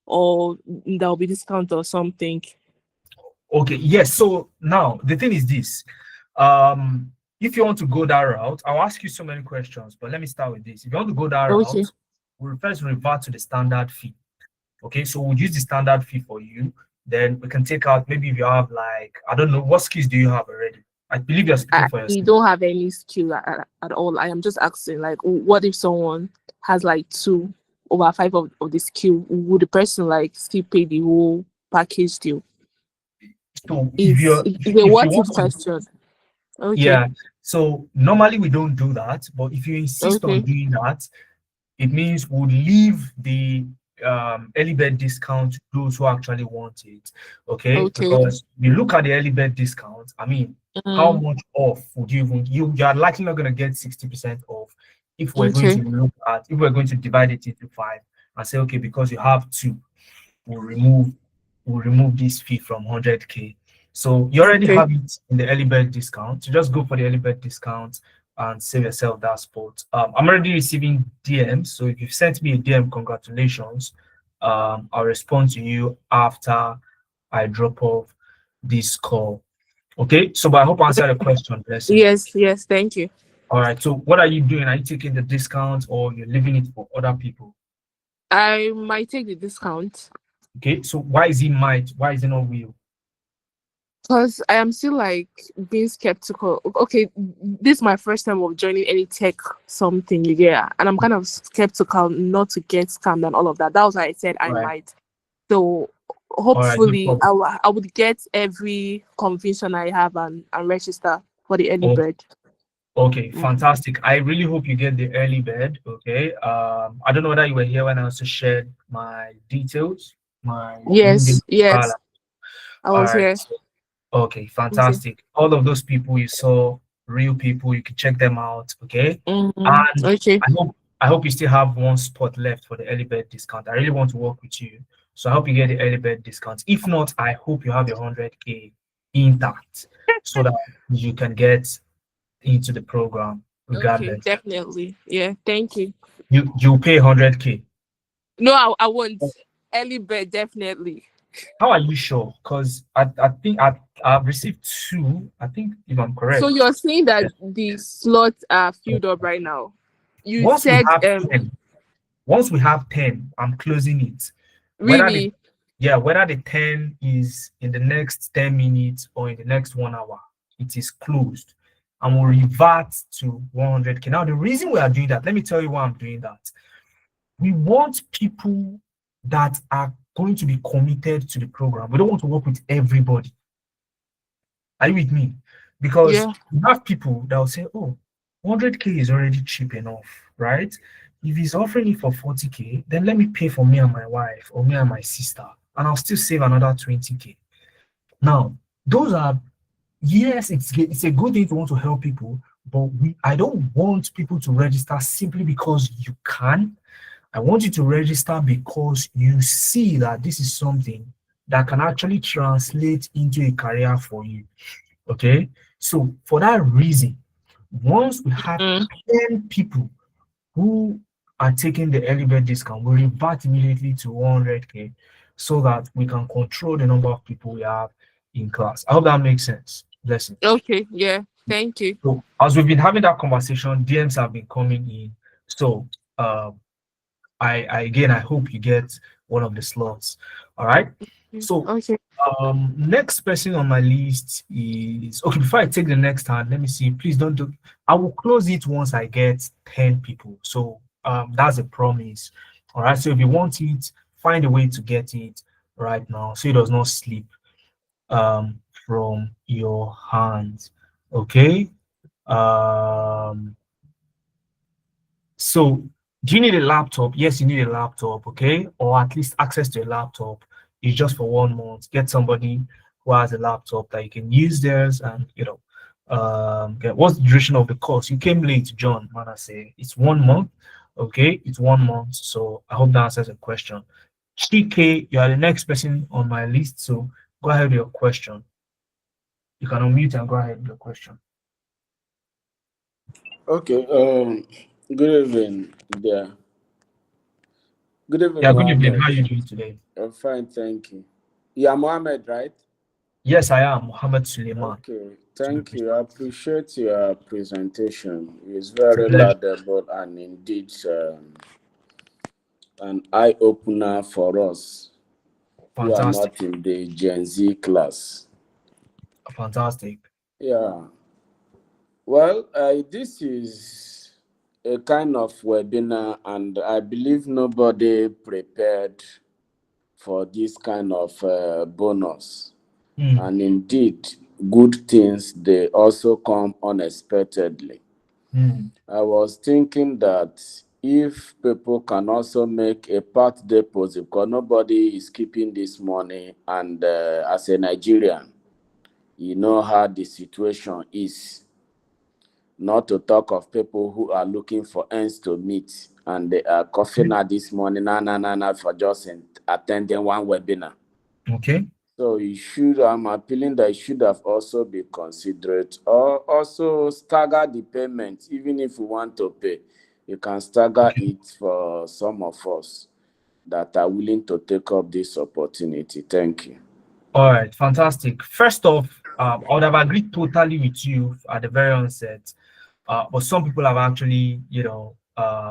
or there'll be discount or something? Okay, yes. So now the thing is this. If you want to go that route, I'll ask you so many questions, but let me start with this. If you want to go that Okay. route, we'll first revert to the standard fee. Okay, so we'll use the standard fee for you. Then we can take out, maybe if you have like, I don't know, what skills do you have already? I believe you're speaking for You yourself. don't have any skill at all. I am just asking, like, what if someone has like 2/5 of the skill? Would the person like still pay the whole package deal? So It's a if you what if want to, question. Okay. yeah. So normally we don't do that, but if you insist on Okay. doing that, it means we'll leave the early bird discount to those who actually want it. Okay, Okay. because you look at the early bird discount. I mean, how Mm, much off would you even you are likely not going to get 60% off if we're going okay. to look at if we're going to divide it into five and say, okay, because you have two, we'll remove this fee from 100K. So you already Okay. have it in the early bird discount. So just go for the early bird discount and save yourself that spot. I'm already receiving DMs. So if you've sent me a DM, congratulations. I'll respond to you after I drop off this call. Okay. So but I hope I answered the question, Blessing. Yes. Yes. Thank you. All right. So what are you doing? Are you taking the discount or you're leaving it for other people? I might take the discount. Okay. So why is it might? Why is it not will? Because I am still like being skeptical. Okay, this is my first time of joining any tech something, you get, and I'm kind of skeptical not to get scammed and all of that. That was why I said I All right. might. So All right. No hopefully problem. I would get every conviction I have and register for the early Okay. bird. Okay, Mm. fantastic. I really hope you get the early bird. Okay. I don't know whether you were here when I also shared my details, my LinkedIn Yes, profile. yes, I All was right. here. Okay, Okay. fantastic. All of those people you saw, real people, you can check them out. Okay. And Okay. I hope you still have one spot left for the early bird discount. I really want to work with you. So I hope you get the early bird discount. If not, I hope you have your 100K intact so that you can get into the program Okay, regardless. definitely. Yeah, thank you. You pay 100K. No, I won't. Early bird, definitely. How are you sure? Because I think I've received two. I think if I'm So correct. you're saying that Yes. the slots are filled up right now? You Once we said have 10, once we have 10, I'm closing it. Whether the really? whether the 10 is in the next 10 minutes or in the next 1 hour, it is closed. And we'll revert to 100K. Now, the reason we are doing that, let me tell you why I'm doing that. We want people that are going to be committed to the program. We don't want to work with everybody. Are you with me? Because Yeah. you have people that will say, oh, 100K is already cheap enough, right? if he's offering it for 40K, then let me pay for me and my wife or me and my sister, and I'll still save another 20K. Now, those are, yes, it's a good thing to want to help people, but I don't want people to register simply because you can. I want you to register because you see that this is something that can actually translate into a career for you. Okay, so for that reason, once we have Mm. 10 people who are taking the early bird discount, we revert immediately to 100K so that we can control the number of people we have in class. I hope that makes sense. Blessings. Okay, yeah, thank you. So as we've been having that conversation, DMs have been coming in. So I again, I hope you get one of the slots. All right. So Okay. next person on my list is, okay, before I take the next hand, let me see. Please don't do, I will close it once I get 10 people. So that's a promise. All right. So if you want it, find a way to get it right now so it does not slip from your hands. Okay. Um so do you need a laptop? Yes, you need a laptop, okay? Or at least access to a laptop. It's just for 1 month. Get somebody who has a laptop that you can use theirs and get, what's the duration of the course? You came late, John Manasseh. It's 1 month. Okay, it's 1 month. So I hope that answers the question. Chike, you are the next person on my list. So go ahead with your question. You can unmute and go ahead with your question. Okay. Good evening, there. Good evening, Yeah, good evening. Mohammed. How are you doing today? I'm fine, thank you. Yeah, Mohammed, right? Yes, I am Mohammed Suleiman. Okay, To be thank precise. you. I appreciate your presentation. It's It's a very pleasure. laudable and indeed an eye opener for us who are Fantastic. not in the Gen Z class. Fantastic. Yeah. Well, this is a kind of webinar, and I believe nobody prepared for this kind of bonus. Mm, And indeed, good things, they also come unexpectedly. mm, I was thinking that if people can also make a part deposit, because nobody is keeping this money, and as a Nigerian, you know how the situation is. Not to talk of people who are looking for ends to meet and they are coughing at this morning, for just attending one webinar. okay. So you should, I'm appealing that you should have also be considerate or also stagger the payment, even if you want to pay. You can stagger Okay. it for some of us that are willing to take up this opportunity. Thank you. All right. Fantastic. First off, I would have agreed totally with you at the very onset. But some people have actually,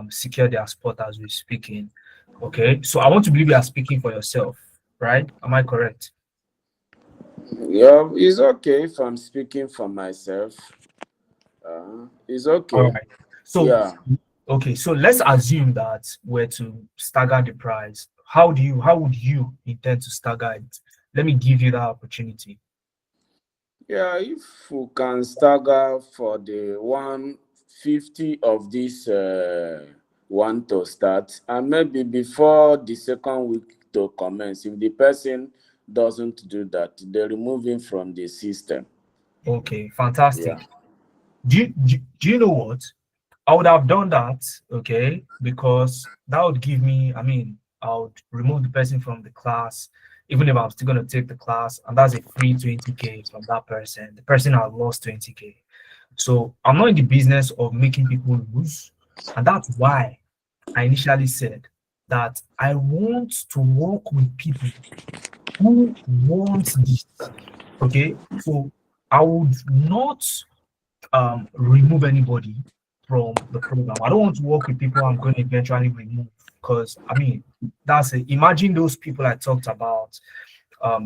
secured their spot as we're speaking. Okay. So I want to believe you are speaking for yourself, right? Am I correct? Yeah, it's okay if I'm speaking for myself. It's All okay. right. So, Yeah. okay. So let's assume that we're to stagger the price. How would you intend to stagger it? Let me give you that opportunity. Yeah, if we can stagger for the 150 of this one to start, and maybe before the second week to commence, if the person doesn't do that, they remove him from the system. Okay, fantastic. Yeah. Do you know what? I would have done that, okay, because that would give me, I mean, I would remove the person from the class, even if I'm still going to take the class, and that's a free 20K from that person. The person has lost 20K. So I'm not in the business of making people lose. And that's why I initially said that I want to work with people who want this. Okay. So I would not remove anybody from the program. I don't want to work with people I'm going to eventually remove because I mean that's it. Imagine those people I talked about,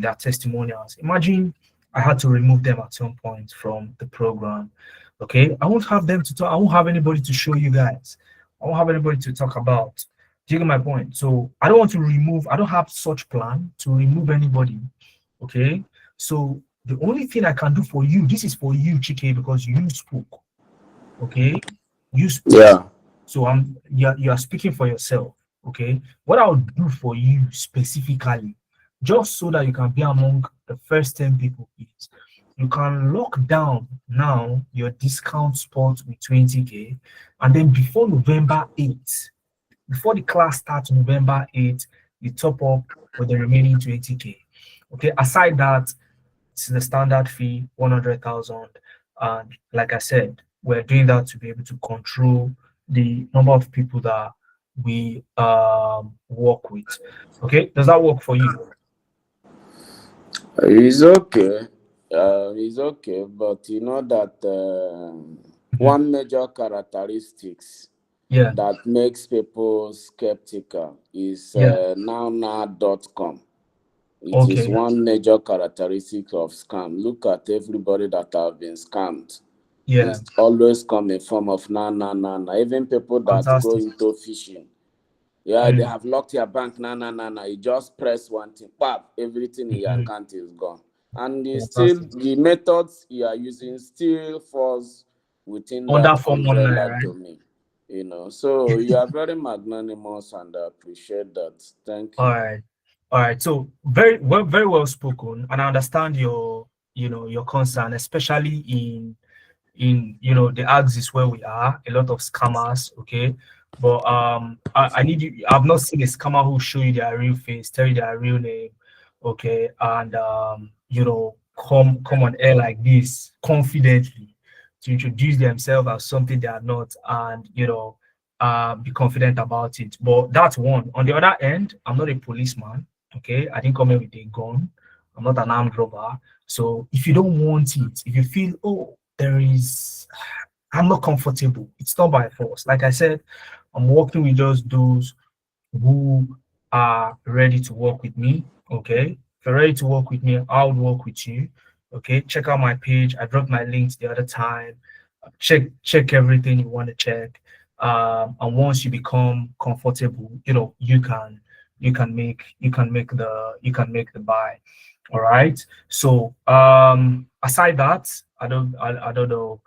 their testimonials. Imagine I had to remove them at some point from the program. Okay, I won't have them to talk. I won't have anybody to show you guys. I won't have anybody to talk about. Do you get my point? So I don't want to remove. I don't have such plan to remove anybody. Okay, so the only thing I can do for you, this is for you, Chike, because you spoke. Okay, you spoke. Yeah. So you're speaking for yourself. Okay. What I'll do for you specifically, just so that you can be among the first 10 people, is you can lock down now your discount spot with 20K, and then before November 8th, before the class starts November 8th, you top up with the remaining 20K. Okay, aside that, it's the standard fee, 100,000. And like I said, we're doing that to be able to control the number of people that we work with. Okay, does that work for you? It's okay. It's okay, but you know that one major characteristics Yeah, that makes people skeptical is yeah. nownow.com. It is Okay, one major characteristic of scam. Look at everybody that have been scammed. yeah. It's always come in form of na. Even people that go Fantastic. into phishing. Yeah, they Mm, have locked your bank, na. You just press one thing, pap, everything in your mhm. account is gone. And Fantastic. the methods you are using still falls within Under that 419, umbrella right? domain. So you are very magnanimous, and I appreciate that. Thank All you. right. All right. So very well spoken. And I understand your, your concern, especially in the axis where we are, a lot of scammers. Okay. But I need you. I've not seen a scammer who show you their real face, tell you their real name, okay, and come on air like this confidently to introduce themselves as something they are not, and be confident about it. But that's one. On the other end, I'm not a policeman. Okay, I didn't come in with a gun. I'm not an armed robber. So if you don't want it, if you feel, oh, I'm not comfortable, it's not by force. Like I said, I'm working with just those who are ready to work with me. Okay. If you're ready to work with me, I would work with you. Okay. Check out my page. I dropped my links the other time. Check everything you want to check. And once you become comfortable, you can make the buy. All right. So aside that, I don't know.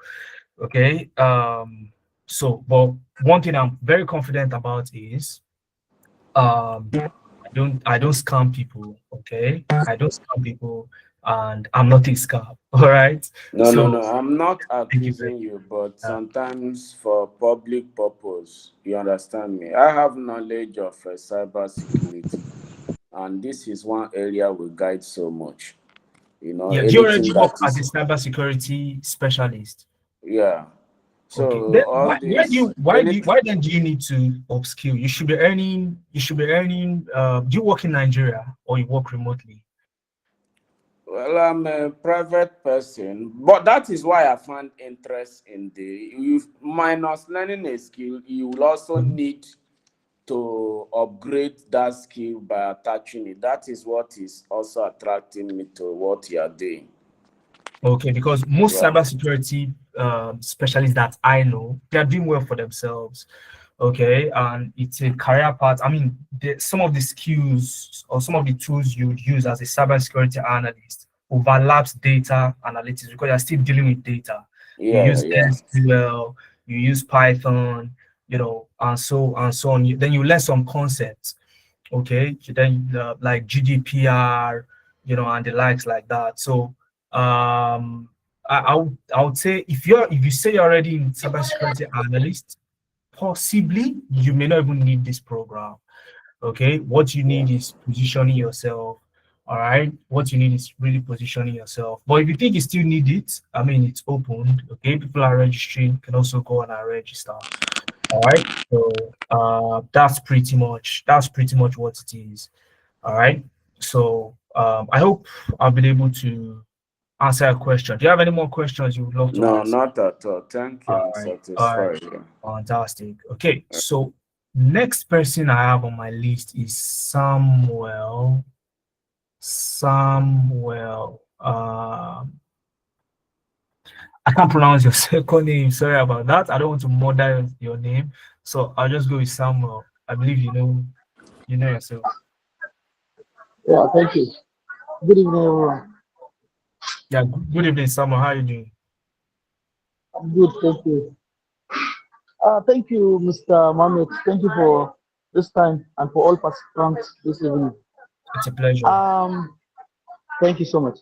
Okay. But one thing I'm very confident about is I don't scam people. Okay, I don't scam people, and I'm not a scam. All right. No. So I'm not thank you very accusing you, but much. sometimes for public purpose, you understand me. I have knowledge of cyber security, and this is one area we guide so much. Yeah. Do you already Anything work that as a is, cybersecurity specialist? yeah. Okay. So Then all this, why then do you need to upskill? You should be earning. You should be earning. Do you work in Nigeria or you work remotely? well, I'm a private person, but that is why I found interest in you minus learning a skill, you will also need to upgrade that skill by attaching it. That is what is also attracting me to what you are doing. Okay, because most Yeah. cybersecurity specialists that I know, they are doing well for themselves. Okay, and it's a career path. I mean, some of the skills or some of the tools you would use as a cybersecurity analyst overlaps data analytics because you're still dealing with data. You Yeah, use yeah. SQL, you use Python, and so on. Then you learn some concepts. Okay, then like GDPR, and the likes like that. So I would say if you say you're already in cybersecurity analyst, possibly you may not even need this program. Okay, what you Yeah. need is positioning yourself. All right, what you need is really positioning yourself. But if you think you still need it, I mean, it's open. Okay, people are registering. You can also go on and register. All right, so that's pretty much what it is. All right, so I hope I've been able to answer a question. Do you have any more questions you would love to No, ask? not at all. Thank you. All I'm right, all right, satisfied. Yeah. fantastic. Okay, so next person I have on my list is Samuel. Samuel. I can't pronounce your second name. Sorry about that. I don't want to murder your name, so I'll just go with Samuel. I believe you know yourself. Yeah, thank you. Good evening, everyone. Yeah. Good evening, Samuel. How are you doing? I'm good, thank you. Thank you, Mr. Mohammed. Thank you for this time and for all participants this evening. It's a pleasure. Um, Thank you so much.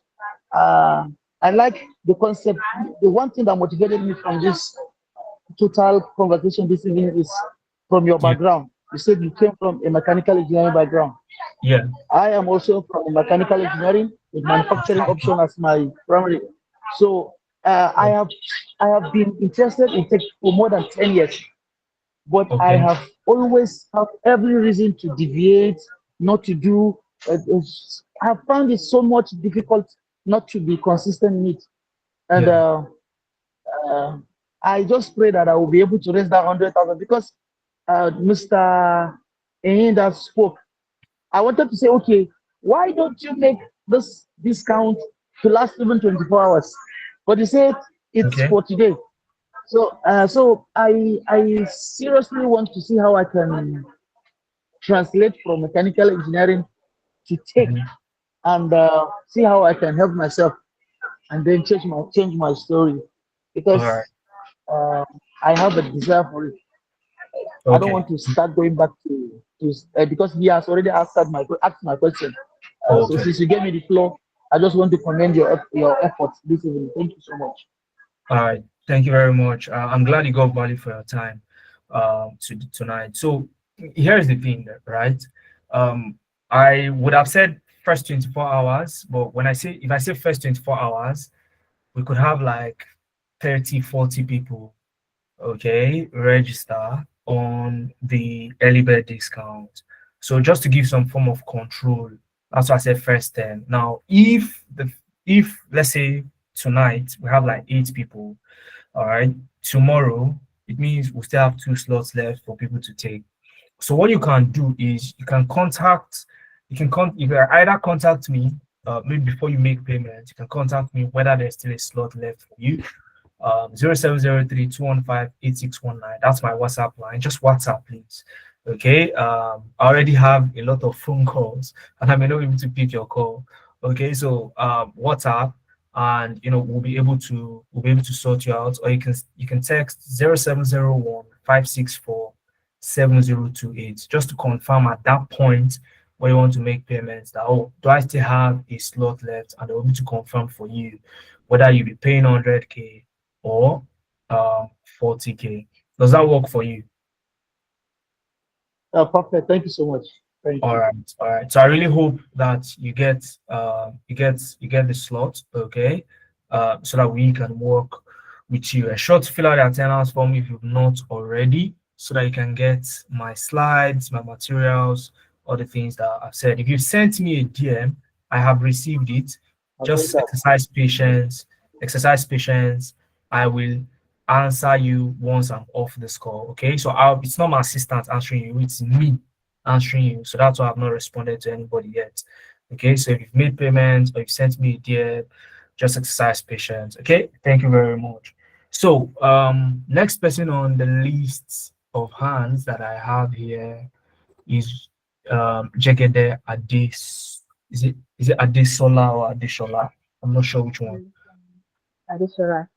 Uh, I like the concept. The one thing that motivated me from this total conversation this evening is from your Yeah, background. You said you came from a mechanical engineering background. yeah. I am also from mechanical engineering with manufacturing option as my primary. So Oh, I have been interested in tech for more than 10 years, but I okay. have always have every reason to deviate, not to do. I have found it so much difficult not to be consistent in it, and Yeah. uh, I just pray that I will be able to raise that 100,000 because Mr. Ehin that spoke. I wanted to say, okay, why don't you make this discount to last even 24 hours? But he said it's Okay. for today. So I seriously want to see how I can translate from mechanical engineering to tech Mhm. and see how I can help myself and then change my story All right. because uh, I have a desire for it. I don't Okay. want to start going back to because he has already asked my question. So Okay. since you gave me the floor, I just want to commend your efforts this evening. Thank you so much. All right. Thank you very much. I'm glad you got value for your time tonight. So here's the thing, right? Um, I would have said first 24 hours, but if I say first 24 hours, we could have like 30, 40 people, okay, register on the early bird discount. So just to give some form of control, that's why I said first 10. Now, if let's say tonight we have like 8 people, all right, tomorrow it means we still have 2 slots left for people to take. So what you can do is you can either contact me maybe before you make payment. You can contact me whether there's still a slot left for you. 0703 That's my WhatsApp line. Just WhatsApp, please. Okay. I already have a lot of phone calls and I may not be able to pick your call. Okay, so WhatsApp, and we'll be able to sort you out, or you can text 0701 564 7028 just to confirm at that point where you want to make payments that, oh, do I still have a slot left, and they'll be to confirm for you whether you'll be paying 100K or 40K. Does that work for you? Perfect. Thank you so much. Thank All you. right, all right. So I really hope that you get the slot, okay, so that we can work with you. A short fill out the attendance form if you've not already, so that you can get my slides, my materials, all the things that I've said. If you've sent me a DM, I have received it. I'll take Just that. exercise patience. Exercise patience. I will answer you once I'm off this call. Okay, so it's not my assistant answering you; it's me answering you. So that's why I've not responded to anybody yet. Okay, so if you've made payments or you've sent me a DM, just exercise patience. Okay, thank you very much. So next person on the list of hands that I have here is Jegede Adis. Is it Adesola or Adeshola? I'm not sure which one. Additional.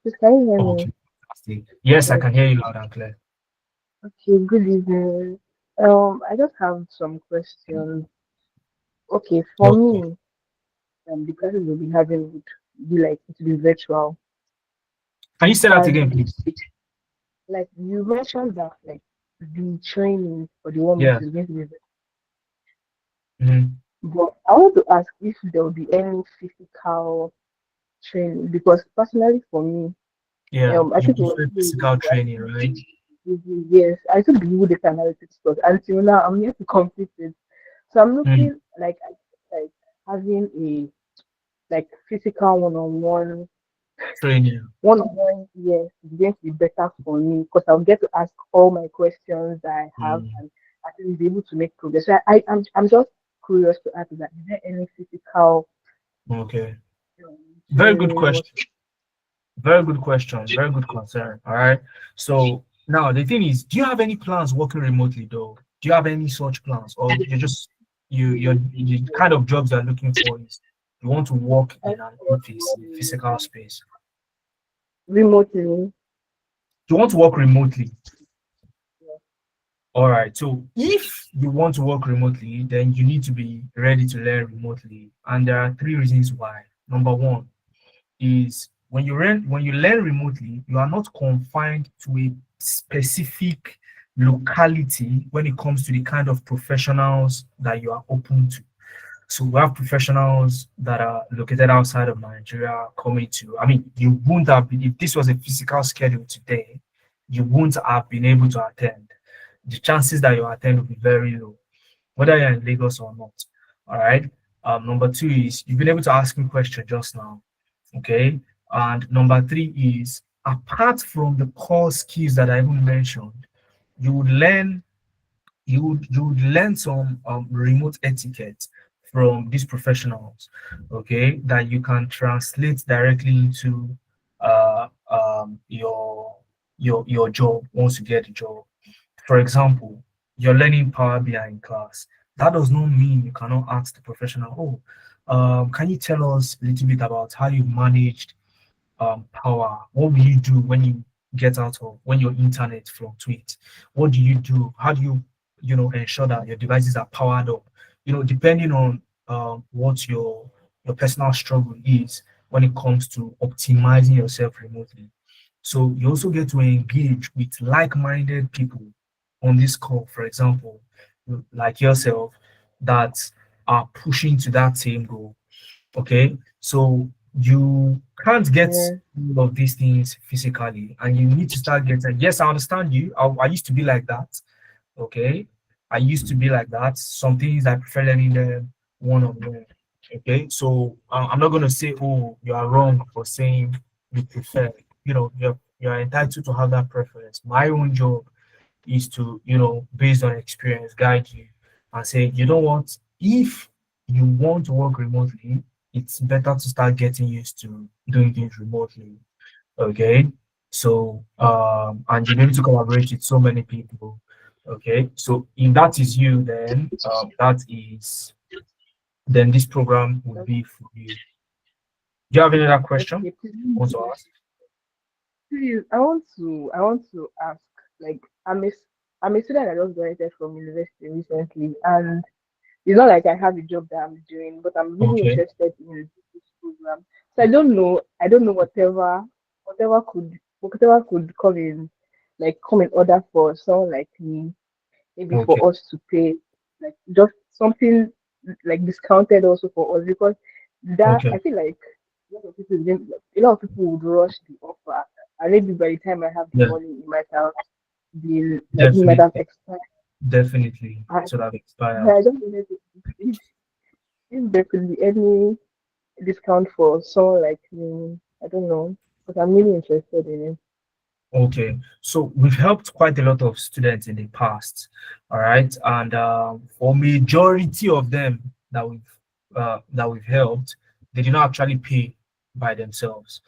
Please, can you hear me? Okay. Fantastic. Yes, I Yes. can hear you loud and clear. Okay, good evening. I just have some questions. Okay, for Okay. me, the classes we'll be having would be like it will be virtual. Can you say that again, And please? like you mentioned that like the training for the 1 month Yeah. is going to be Mhm. but I want to ask if there will be any physical training because personally for me, Yeah. I You think it was prefer physical training, right? yes, I took the Google data analytics course until now I'm yet to complete it. So I'm Mm. looking like having a like physical Training. one-on-one, yes, it's going to be better for me because I'll get to ask all my questions that I have Mm. and I will be able to make progress. So I'm just curious to ask that is there any physical Okay. Very good training what question. Very good question. Very good concern. All right. So now the thing is, do you have any plans working remotely though? Do you have any such plans, or you just you're the kind of jobs you're looking for is you want to work in an office, in a physical space? remotely? You want to work remotely. Yeah. All right. So if you want to work remotely, then you need to be ready to learn remotely. And there are three reasons why. Number one is when you learn remotely, you are not confined to a specific locality when it comes to the kind of professionals that you are open to. So we have professionals that are located outside of Nigeria coming to. I mean, you wouldn't have been if this was a physical schedule today, you wouldn't have been able to attend. The chances that you attend will be very low, whether you're in Lagos or not. All right. Number two is you've been able to ask me questions just now. Okay. And number three is apart from the core skills that I even mentioned, you would learn you would learn some remote etiquette from these professionals, okay, that you can translate directly into your job once you get the job. For example, you're learning Power BI in class. That does not mean you cannot ask the professional, oh, can you tell us a little bit about how you managed power? What will you do when you get out of when your internet fluctuates? What do you do? How do you, ensure that your devices are powered up? Depending on what your personal struggle is when it comes to optimizing yourself remotely. So you also get to engage with like-minded people on this call, for example, like yourself, that are pushing to that same goal. Okay, so you can't get Yeah. all of these things physically, and you need to start getting. Yes, I understand you. I used to be like that. Okay, I used to be like that. Some things I prefer learning them one on one. Okay, so I'm not gonna say, oh, you are wrong for saying you prefer. You're entitled to have that preference. My own job is to, based on experience, guide you and say, you know what, if you want to work remotely, it's better to start getting used to doing things remotely. Okay. So and you're able to collaborate with so many people. Okay. So if that is you, then this program would be for you. Do you have any other question Okay, want to ask? please, I want to ask, like, I'm a student that just graduated from university recently, and it's not like I have a job that I'm doing, but I'm really Okay. interested in this program. So I don't know whatever could come in order for someone like me, maybe Okay. for us to pay, like just something like discounted also for us, because that Okay. I feel like a lot of people would rush the offer, and maybe by the time I have the Yeah, money, it might have been like it might definitely. have expired. Definitely. And So that expired. I just wanted to see if there could be any discount for someone like me. I don't know, but I'm really interested in it. Okay, so we've helped quite a lot of students in the past, all right, and for majority of them that we've helped, they did not actually pay by themselves.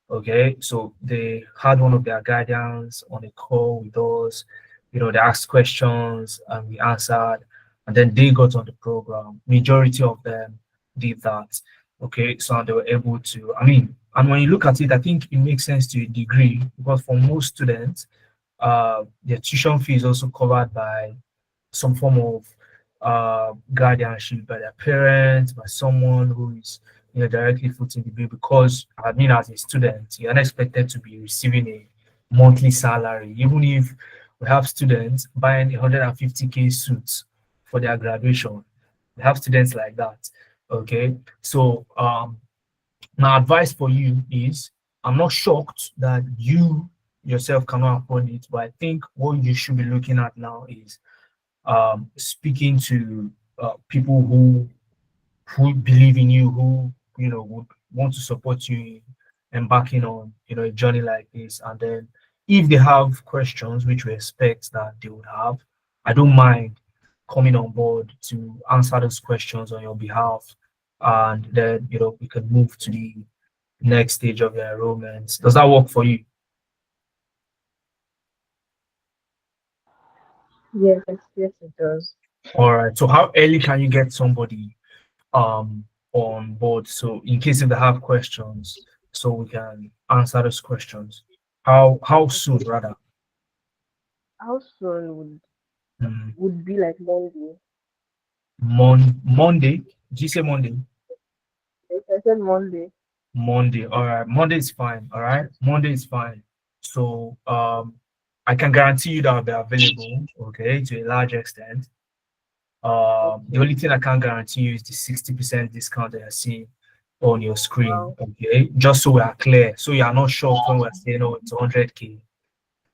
Okay, so they had one of their guardians on a call with us. They asked questions and we answered, and then they got on the program. Majority of them did that. Okay, so they were able to. I mean, and when you look at it, I think it makes sense to a degree because for most students, their tuition fee is also covered by some form of guardianship by their parents, by someone who is directly footing the bill. Because I mean, as a student, you're not expected to be receiving a monthly salary, even if we have students buying 150K suits for their graduation. We have students like that. Okay, so my advice for you is I'm not shocked that you yourself cannot afford it, but I think what you should be looking at now is speaking to people who believe in you, who would want to support you in embarking on a journey like this. And then if they have questions, which we expect that they would have, I don't mind coming on board to answer those questions on your behalf. And then we can move to the next stage of your enrollment. Does that work for you? Yes, yes, it does. All right. So how early can you get somebody on board? So in case if they have questions, so we can answer those questions. How soon rather? How soon would Mm, would be like Monday? Monday. Did you say Monday? Yes, I said Monday. Monday. All right. Monday is fine. All right. Monday is fine. So I can guarantee you that I'll be available, okay, to a large extent. The Okay. only thing I can't guarantee you is the 60% discount that I see on your screen. Wow. Okay. Just so we are clear. So you are not shocked when we're saying, oh, it's 100K.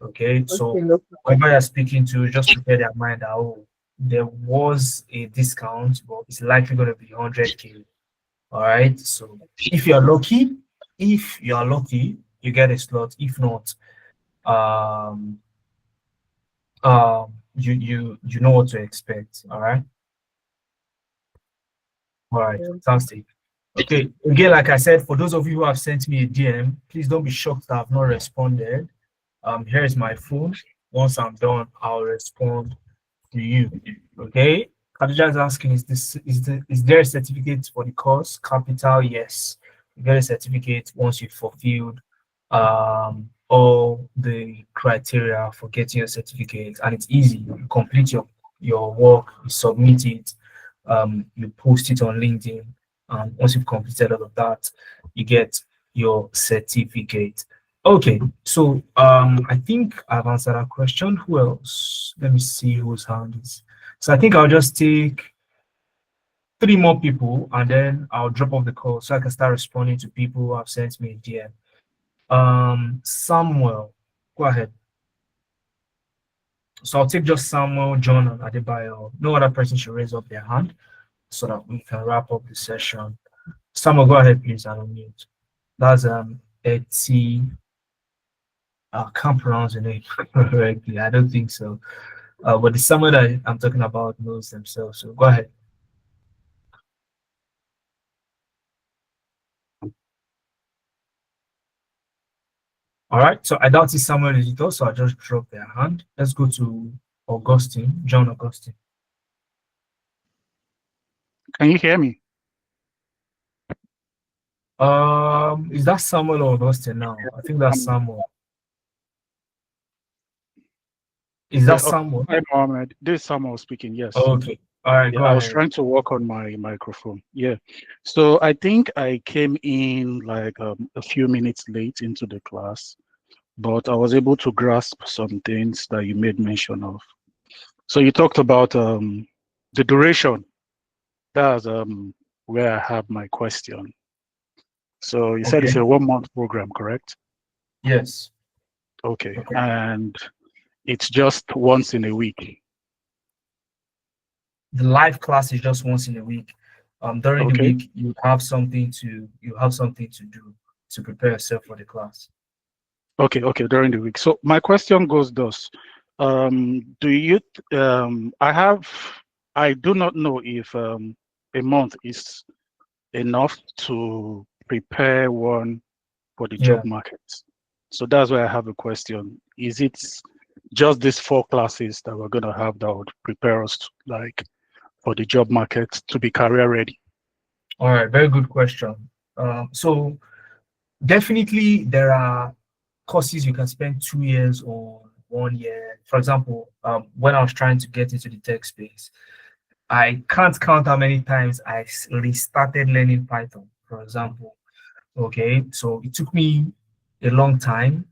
Okay. Okay, So no problem. whoever you're speaking to, just prepare their mind that, oh, there was a discount, but it's likely going to be 100K. All right. So if you are lucky, you get a slot. If not, um, you know what to expect. All right. All right. Okay. Fantastic. Okay. Again, like I said, for those of you who have sent me a DM, please don't be shocked that I've not responded. Here is my phone. Once I'm done, I'll respond to you. Okay. Khadija is asking, is there a certificate for the course? Capital, yes. You get a certificate once you've fulfilled all the criteria for getting your certificate, and it's easy. You complete your work, you submit it, you post it on LinkedIn, and once you've completed all of that, you get your certificate. Okay, so I think I've answered that question. Who else? Let me see whose hand is. So I think I'll just take 3 more people and then I'll drop off the call so I can start responding to people who have sent me a DM. Samuel, go ahead. So I'll take just Samuel, John, and Adebayo. No other person should raise up their hand so that we can wrap up the session. Samuel, go ahead, please, and unmute. That's Etsy. I can't pronounce the name correctly. I don't think so. But the Samuel that I'm talking about knows themselves. So go ahead. All right. So I doubt it's Samuel is it also. I just drop their hand. Let's go to Augustine, John Augustine. Can you hear me? Is that Samuel or Augustine now? I think that's Samuel. Is that Samuel? Hi, Mohammed. This is Samuel speaking. Yes. Okay. All right. Yeah, go I was ahead. trying to work on my microphone. Yeah. So I think I came in like a few minutes late into the class, but I was able to grasp some things that you made mention of. So you talked about the duration. That's where I have my question. So you said it's a 1-month program, correct? Yes. Okay. And it's just once in a week. The live class is just once in a week. During the week, you have something to do to prepare yourself for the class. Okay, during the week. So my question goes thus. Do you I do not know if a month is enough to prepare one for the job market. So that's why I have a question. Is it just these 4 classes that we're going to have that would prepare us for the job market to be career ready? All right, very good question. So definitely there are courses you can spend 2 years or 1 year. For example, when I was trying to get into the tech space, I can't count how many times I restarted learning Python, for example. Okay, so it took me a long time,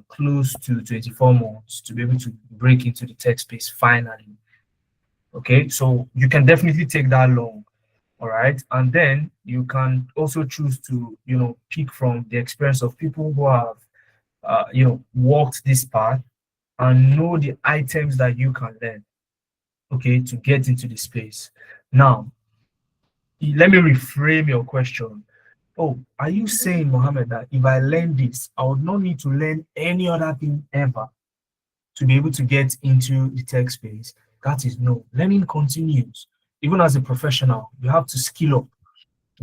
close to 24 months to be able to break into the tech space finally. Okay, so you can definitely take that long. All right, and then you can also choose to pick from the experience of people who have walked this path and know the items that you can learn, okay, to get into the space. Now let me reframe your question. Oh, are you saying, Mohammed, that if I learn this, I would not need to learn any other thing ever to be able to get into the tech space? That is no. Learning continues. Even as a professional, you have to skill up,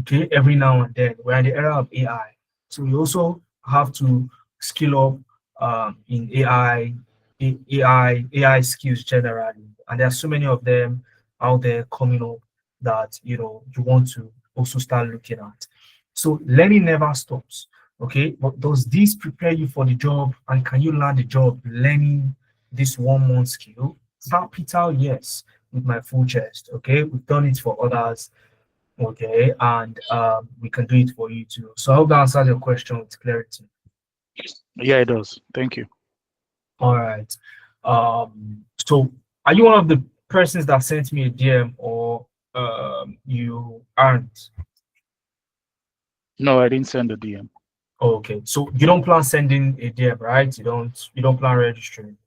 okay, every now and then. We're in the era of AI. So you also have to skill up in AI skills generally. And there are so many of them out there coming up that you want to also start looking at. So learning never stops. Okay, but does this prepare you for the job, and can you land the job learning this 1 month skill? Capital yes, with my full chest. Okay, we've done it for others. Okay, and we can do it for you too. So I hope that answers your question with clarity. Yeah, it does. Thank you. All right. So are you one of the persons that sent me a DM, or you aren't? No, I didn't send a DM. Okay, so you don't plan sending a DM, right? You don't plan registering.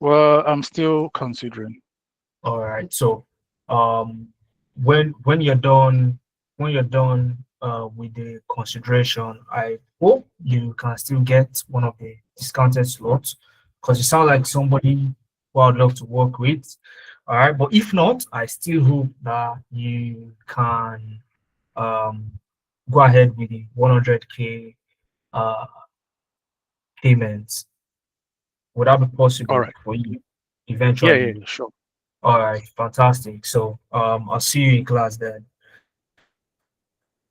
Well, I'm still considering. All right. So when you're done with the consideration, I hope you can still get one of the discounted slots, because you sound like somebody who I'd love to work with. All right, but if not, I still hope that you can go ahead with the 100K payments. Would that be possible All right. for you Yeah, eventually? yeah, sure. All right, fantastic. So I'll see you in class then.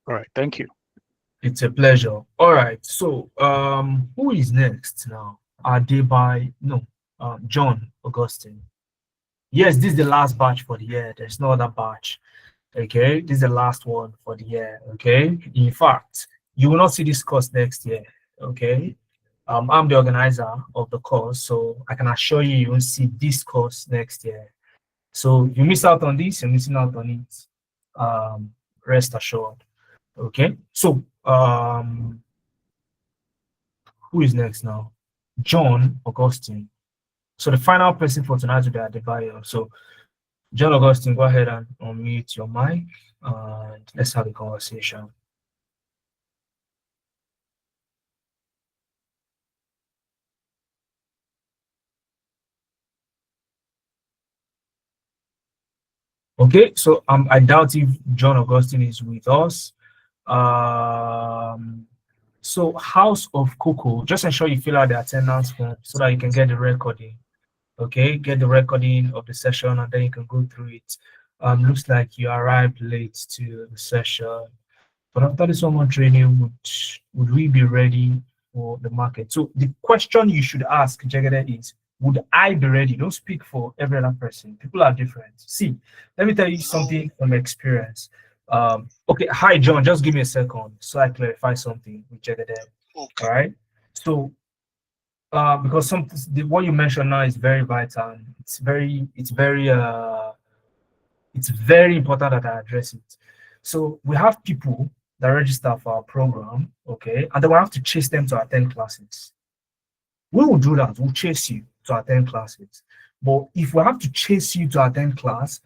All right. Thank you. It's a pleasure. All right. So who is next now? Adebai, no, John Augustine. Yes, this is the last batch for the year. There's no other batch. Okay, this is the last one for the year. Okay, in fact, you will not see this course next year. Okay, I'm the organizer of the course, so I can assure you, you won't see this course next year. So you miss out on this, you're missing out on it. Rest assured. Okay, so who is next now? John Augustine. So the final person for tonight will be Adebayo. So John Augustine, go ahead and unmute your mic and let's have a conversation. Okay, so I doubt if John Augustine is with us. So House of Cocoa, just ensure you fill out the attendance form so that you can get the recording. Okay, get the recording of the session and then you can go through it. Looks like you arrived late to the session, but after this 1 month training, would we be ready for the market? So the question you should ask, Jagede, is, would I be ready? Don't speak for every other person. People are different. See, let me tell you something from experience. Okay, hi John, just give me a second so I clarify something with Jagede. Okay. All right. So because what you mentioned now is very vital. It's very important that I address it. So we have people that register for our program, okay, and then we have to chase them to attend classes. We will do that. We'll chase you to attend classes. But if we have to chase you to attend class,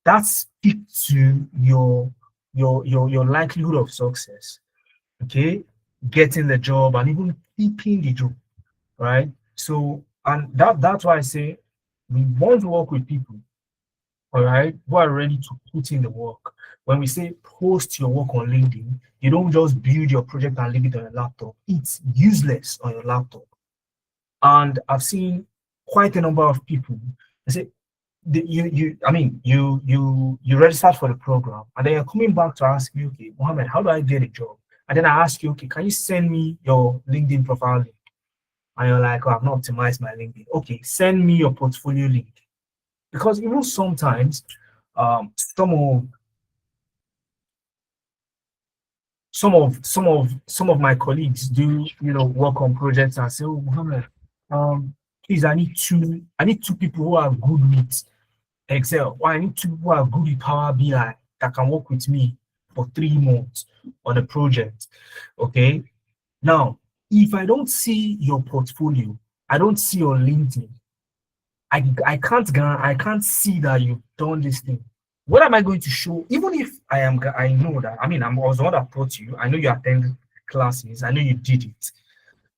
that speaks to your likelihood of success, okay, getting the job and even keeping the job, right? So, and that's why I say we want to work with people, all right, who are ready to put in the work. When we say post your work on LinkedIn, you don't just build your project and leave it on your laptop. It's useless on your laptop. And I've seen quite a number of people. They say you registered for the program, and then you're coming back to ask me, okay, Mohammed, how do I get a job? And then I ask you, okay, can you send me your LinkedIn profile link? And you're like, oh, I've not optimized my LinkedIn. Okay, send me your portfolio link. Because even sometimes some of my colleagues do work on projects and say, oh, Mohammed, please, I need two people who are good with Excel, or I need two who are good with Power BI that can work with me for 3 months on a project. Okay, now if I don't see your portfolio, I don't see your LinkedIn, I can't see that you've done this thing. What am I going to show? Even if I know that, I was the one that taught you, I know you attend classes, I know you did it,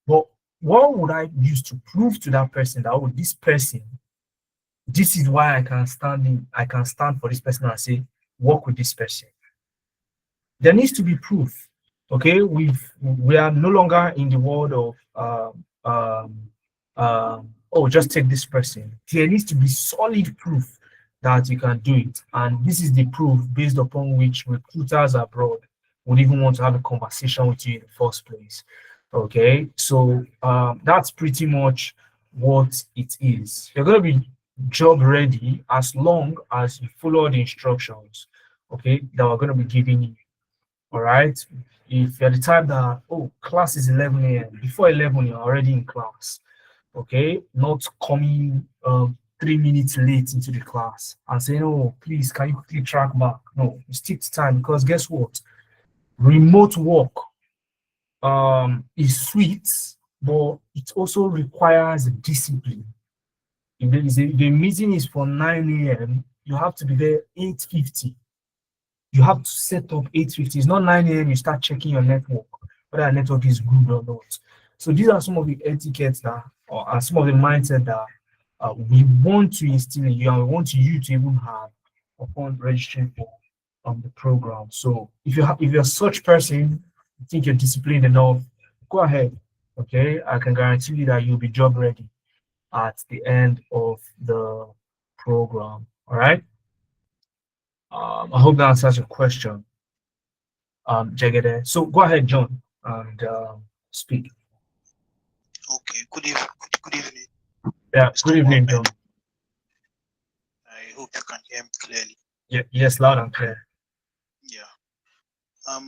but what would I use to prove to that person that, oh, this is why I can stand for this person and say, work with this person? There needs to be proof. Okay, we are no longer in the world of oh, just take this person. There needs to be solid proof that you can do it, and this is the proof based upon which recruiters abroad would even want to have a conversation with you in the first place. Okay, so that's pretty much what it is. You're going to be job ready as long as you follow the instructions, okay, that we're going to be giving you. All right. If you're the type that, oh, class is 11 a.m., before 11, you're already in class, okay, not coming 3 minutes late into the class and saying, oh, please, can you quickly track back? No, you stick to time, because guess what? Remote work is sweet, but it also requires discipline. If the meeting is for 9 a.m., you have to be there 8:50. You have to set up 8:50. It's not 9 a.m. you start checking your network, whether the network is good or not. So these are some of the etiquettes that, or some of the mindset that we want to instill in you, and we want you to even have upon registering for the program. So if you're such person, you think you're disciplined enough, go ahead. Okay, I can guarantee you that you'll be job ready at the end of the program. All right. I hope that answers your question, Jagede. So go ahead, John, and speak. Okay, good evening. Good evening. Yeah, Mr. good evening, Mohammed. John. I hope you can hear me clearly. Yeah, yes, loud and clear. Yeah. I've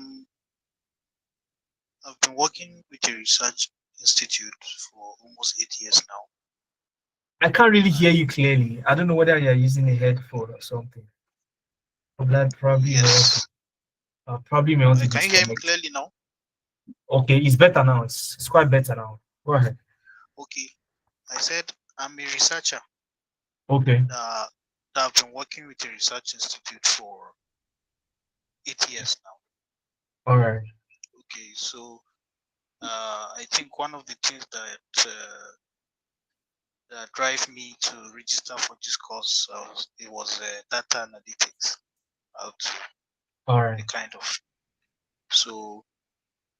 been working with a research institute for almost 8 years now. I can't really hear you clearly. I don't know whether you're using a headphone or something. Probably Yes. probably may want to Can you hear me disconnect. clearly now? Okay, it's better now. It's quite better now. Go ahead. Okay. I said I'm a researcher Okay. that I've been working with a research institute for 8 years now. All right. Okay, so I think one of the things that drive me to register for this course it was data analytics. All right. The kind of, so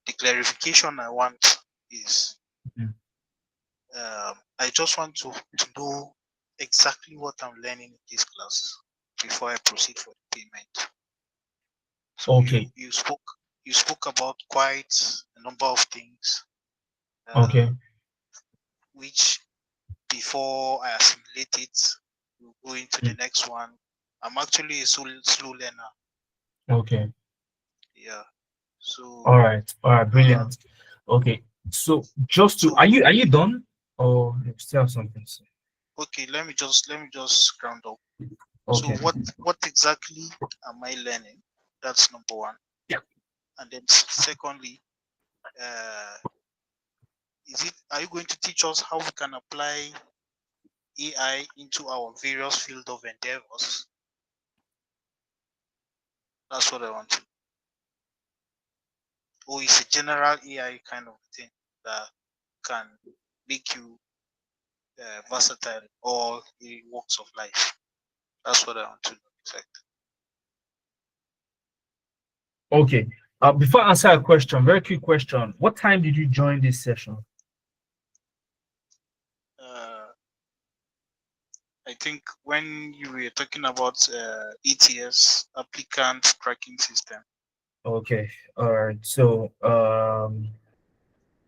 the clarification I want is I just want to know exactly what I'm learning in this class before I proceed for the payment. So Okay. you spoke about quite a number of things. Okay. Which before I assimilate it, we'll go into the next one. I'm actually a slow learner. Okay. Yeah. So all right, brilliant. Okay, so just to, are you done, or you still have something to say? Okay, let me just round up. Okay. So what exactly am I learning? That's number one. Yeah. And then secondly, are you going to teach us how we can apply AI into our various field of endeavors? That's what I want to. Or is a general AI kind of thing that can make you versatile in all the walks of life? That's what I want to know exactly. Okay. Before I answer a question, very quick question. What time did you join this session? I think when you were talking about ETS, applicant tracking system. Okay. All right. So, all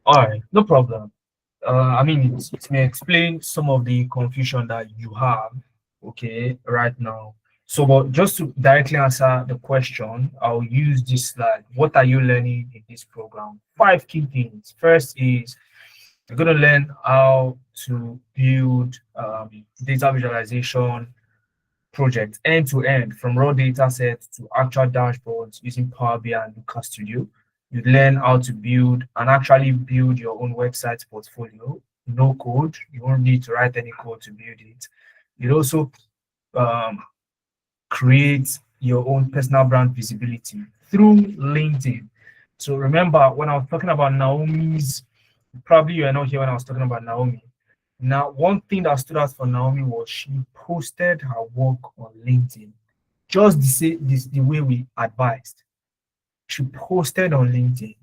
right, no problem. I mean, it may explain some of the confusion that you have, okay, right now. So, but just to directly answer the question, I'll use this slide. What are you learning in this program? 5 key things. First is you're going to learn how to build data visualization project end to end, from raw data sets to actual dashboards using Power BI and Looker Studio. You learn how to build and actually build your own website portfolio. No code. You won't need to write any code to build it. You also create your own personal brand visibility through LinkedIn. So remember, when I was talking about Naomi's, probably you are not here when I was talking about Naomi. Now, one thing that stood out for Naomi was she posted her work on LinkedIn, just the way we advised. She posted on LinkedIn.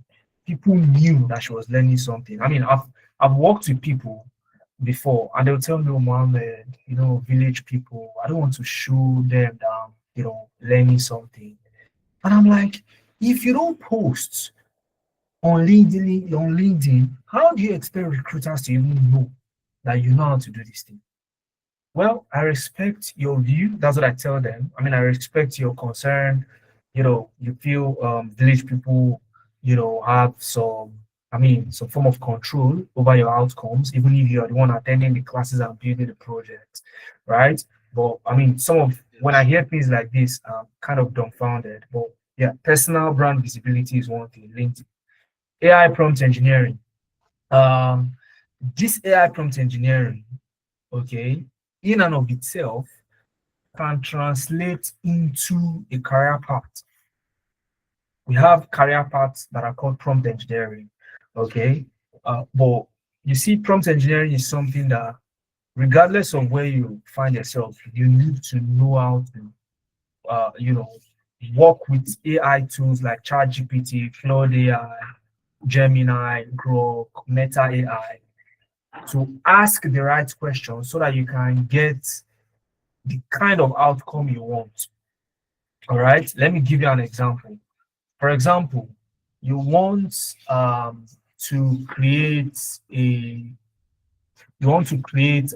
People knew that she was learning something. I mean, I've worked with people before, and they'll tell me, oh, Mohammed, village people, I don't want to show them that learning something. And I'm like, If you don't post on LinkedIn, how do you expect recruiters to even know that you know how to do this thing? Well, I respect your view. That's what I tell them. I mean, I respect your concern. You feel village people, have some form of control over your outcomes, even if you are the one attending the classes and building the project, right? But I mean, when I hear things like this, I'm kind of dumbfounded. But yeah, personal brand visibility is one thing. LinkedIn, AI prompt engineering. Um, this AI prompt engineering, okay, in and of itself can translate into a career path. We have career paths that are called prompt engineering, okay? But you see, prompt engineering is something that, regardless of where you find yourself, you need to know how to, work with AI tools like ChatGPT, Claude AI, Gemini, Grok, Meta AI, to ask the right questions so that you can get the kind of outcome you want. All right, let me give you an example. For example, you want to create a you want to create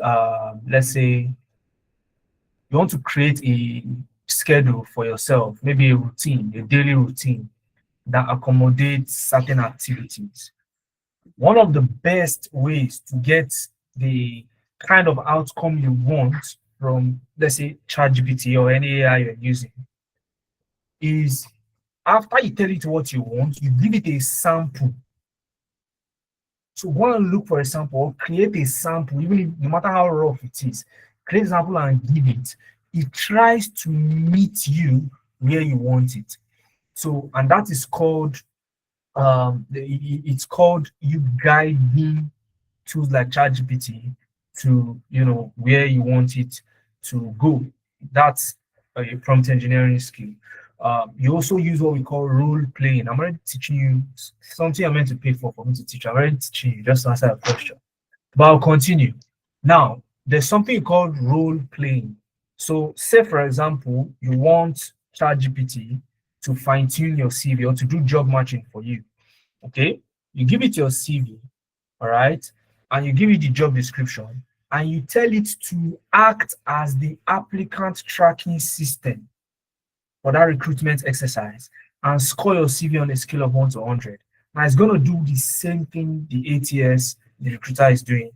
let's say you want to create a schedule for yourself, maybe a daily routine that accommodates certain activities. One of the best ways to get the kind of outcome you want from, let's say, ChatGPT or any AI you're using is, after you tell it what you want, you give it a sample. So go and look for a sample or create a sample, even if, no matter how rough it is, create a sample and give it. It tries to meet you where you want it. So, and that is called it's called you guiding tools like ChatGPT to where you want it to go. That's a prompt engineering skill. You also use what we call role playing. I'm already teaching you something I'm meant to pay for me to teach. I'm already teaching you just to answer a question. But I'll continue. Now, there's something called role playing. So, say for example, you want ChatGPT to fine tune your CV or to do job matching for you. Okay, you give it your CV, all right, and you give it the job description, and you tell it to act as the applicant tracking system for that recruitment exercise and score your CV on a scale of 1 to 100. Now it's going to do the same thing the ATS, the recruiter, is doing.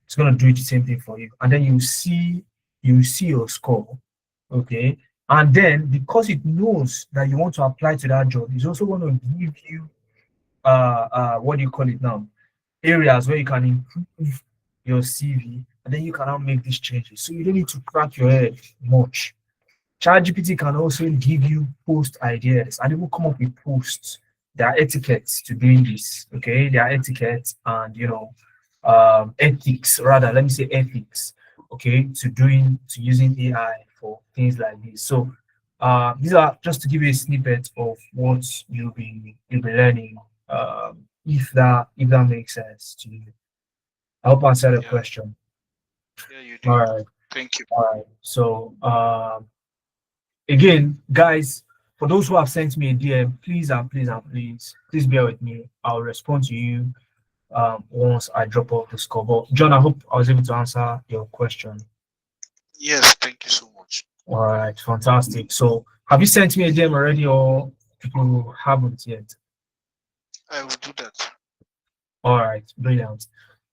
It's going to do the same thing for you, and then you see your score, okay. And then, because it knows that you want to apply to that job, it's also going to give you what do you call it now? Areas where you can improve your CV, and then you can now make these changes. So you don't need to crack your head much. ChatGPT can also give you post ideas and even come up with posts. There are etiquettes to doing this. Okay, there are etiquettes and ethics, rather. Let me say ethics. Okay, to using AI for things like this. So these are just to give you a snippet of what you'll be learning. If that makes sense to you. I hope I answered the Yeah, question. yeah, you All did. right, Thank you. all right. So again, guys, for those who have sent me a DM, please bear with me. I'll respond to you once I drop off the score. But John, I hope I was able to answer your question. Yes, thank you so much. All right, fantastic. So have you sent me a DM already, or you haven't yet? I will do that. All right, brilliant.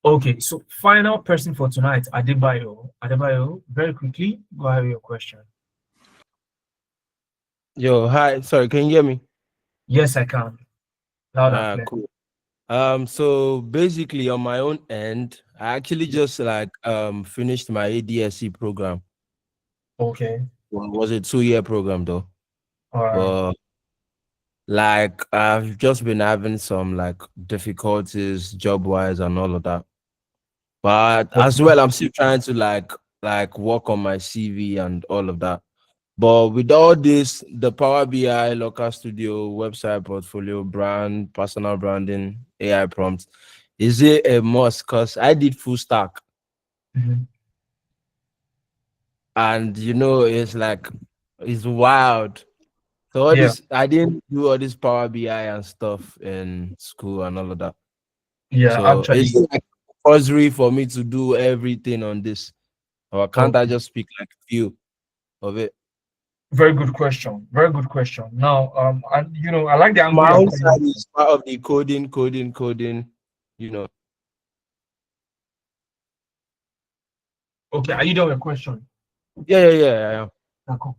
Okay, so final person for tonight, Adebayo. Adebayo, very quickly, go ahead with your question. Yo, hi. Sorry, can you hear me? Yes, I can. Loud and clear. Cool. So basically on my own end, I actually just finished my ADSC program. Okay. Well, it was a 2-year program though. All right. But I've just been having some difficulties job wise and all of that. But as well, I'm still trying to work on my CV and all of that. But with all this, the Power BI, Local Studio, website portfolio, brand, personal branding, AI prompts, is it a must? Because I did full stack. Mhm. And it's wild. So all Yeah, this, I didn't do all this Power BI and stuff in school and all of that. yeah, So actually, it's like compulsory for me to do everything on this, or can't I okay. just pick like few of it? Very good question. Very good question. Now, and I like the angle My you're own coming side from. is part of the coding. You know, Okay, are you done with your question? yeah. Okay.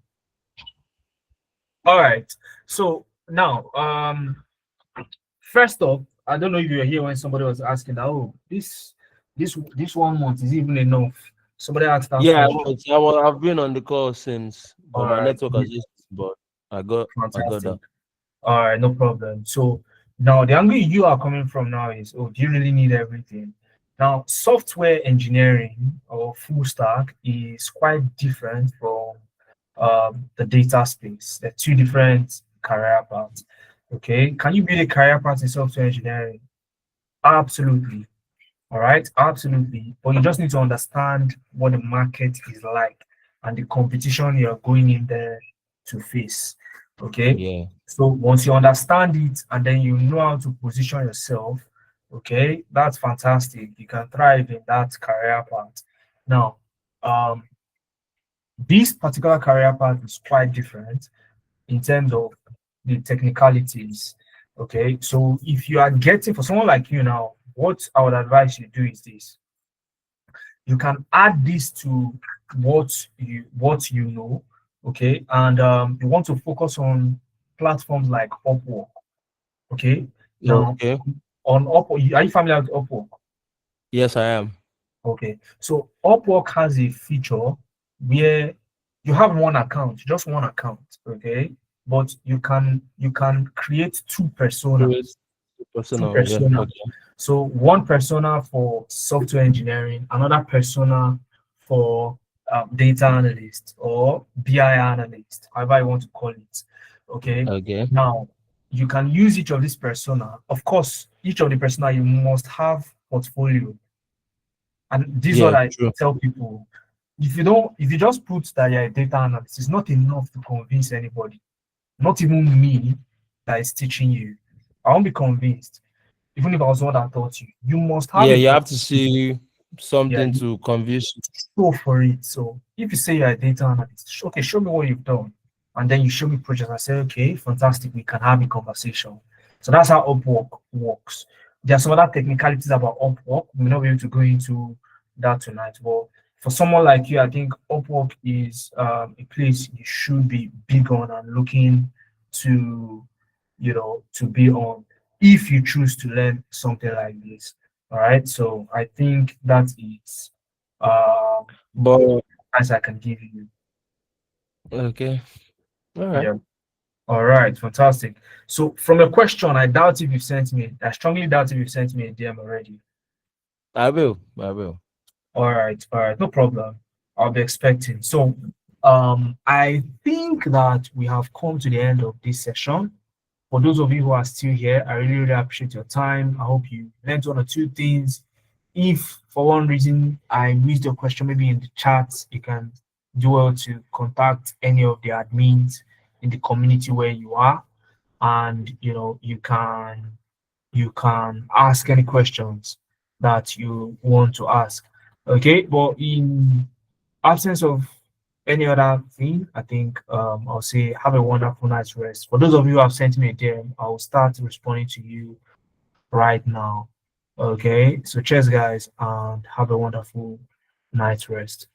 All right. So now, first off, I don't know if you were here when somebody was asking that, oh, this 1 month is even enough. Somebody asked that Yeah, question. I've been on the call since, but All my right, network has just. But I got fantastic. that. All right, no problem. So now the angle you are coming from now is, oh, do you really need everything? Now, software engineering or full stack is quite different from the data space. They're two different career paths. Okay, can you build a career path in software engineering? Absolutely. All right, absolutely. But you just need to understand what the market is like and the competition you're going in there to face. Okay. Yeah. So once you understand it and then you know how to position yourself, okay, that's fantastic. You can thrive in that career path. Now, um, this particular career path is quite different in terms of the technicalities. Okay, so if you are getting for someone like you now, what I would advise you do is this: you can add this to what you know, okay, and you want to focus on platforms like Upwork. Okay, now Okay. on Upwork, are you familiar with Upwork? Yes, I am. Okay, so Upwork has a feature where you have one account, just one account, okay, but you can create two Create personas, two personal. Yeah. personas. Okay. So one persona for software engineering, another persona for data analyst or BI analyst, however you want to call it. Okay. Okay. Now you can use each of these persona. Of course, each of the persona you must have portfolio. And this is what Yeah. I True. tell people. If you just put that you're a data analyst, it's not enough to convince anybody, not even me that is teaching you. I won't be convinced, even if I was the one that taught you. You must have Yeah, a you have portfolio. to see Yeah, something you to convince you. go for it. So if you say you're a data analyst, okay, show me what you've done. And then you show me projects. I say, okay, fantastic, we can have a conversation. So that's how Upwork works. There are some other technicalities about Upwork. We're not able to go into that tonight. But for someone like you, I think Upwork is a place you should be big on and looking to, to be on if you choose to learn something like this. All right. So I think that is But as I can give you. okay. All right. Yeah. All right. Fantastic. So from your question, I doubt if you've sent me. I strongly doubt if you've sent me a DM already. I will. I will. All right. All right. No problem. I'll be expecting. So, I think that we have come to the end of this session. For those of you who are still here, I really, really appreciate your time. I hope you learned one or two things. If for one reason I missed your question, maybe in the chat, you can do well to contact any of the admins in the community where you are, and you can ask any questions that you want to ask. Okay, but in absence of any other thing, I think I'll say have a wonderful night's rest. For those of you who have sent me a DM, I'll start responding to you right now. Okay, so cheers, guys, and have a wonderful night's rest.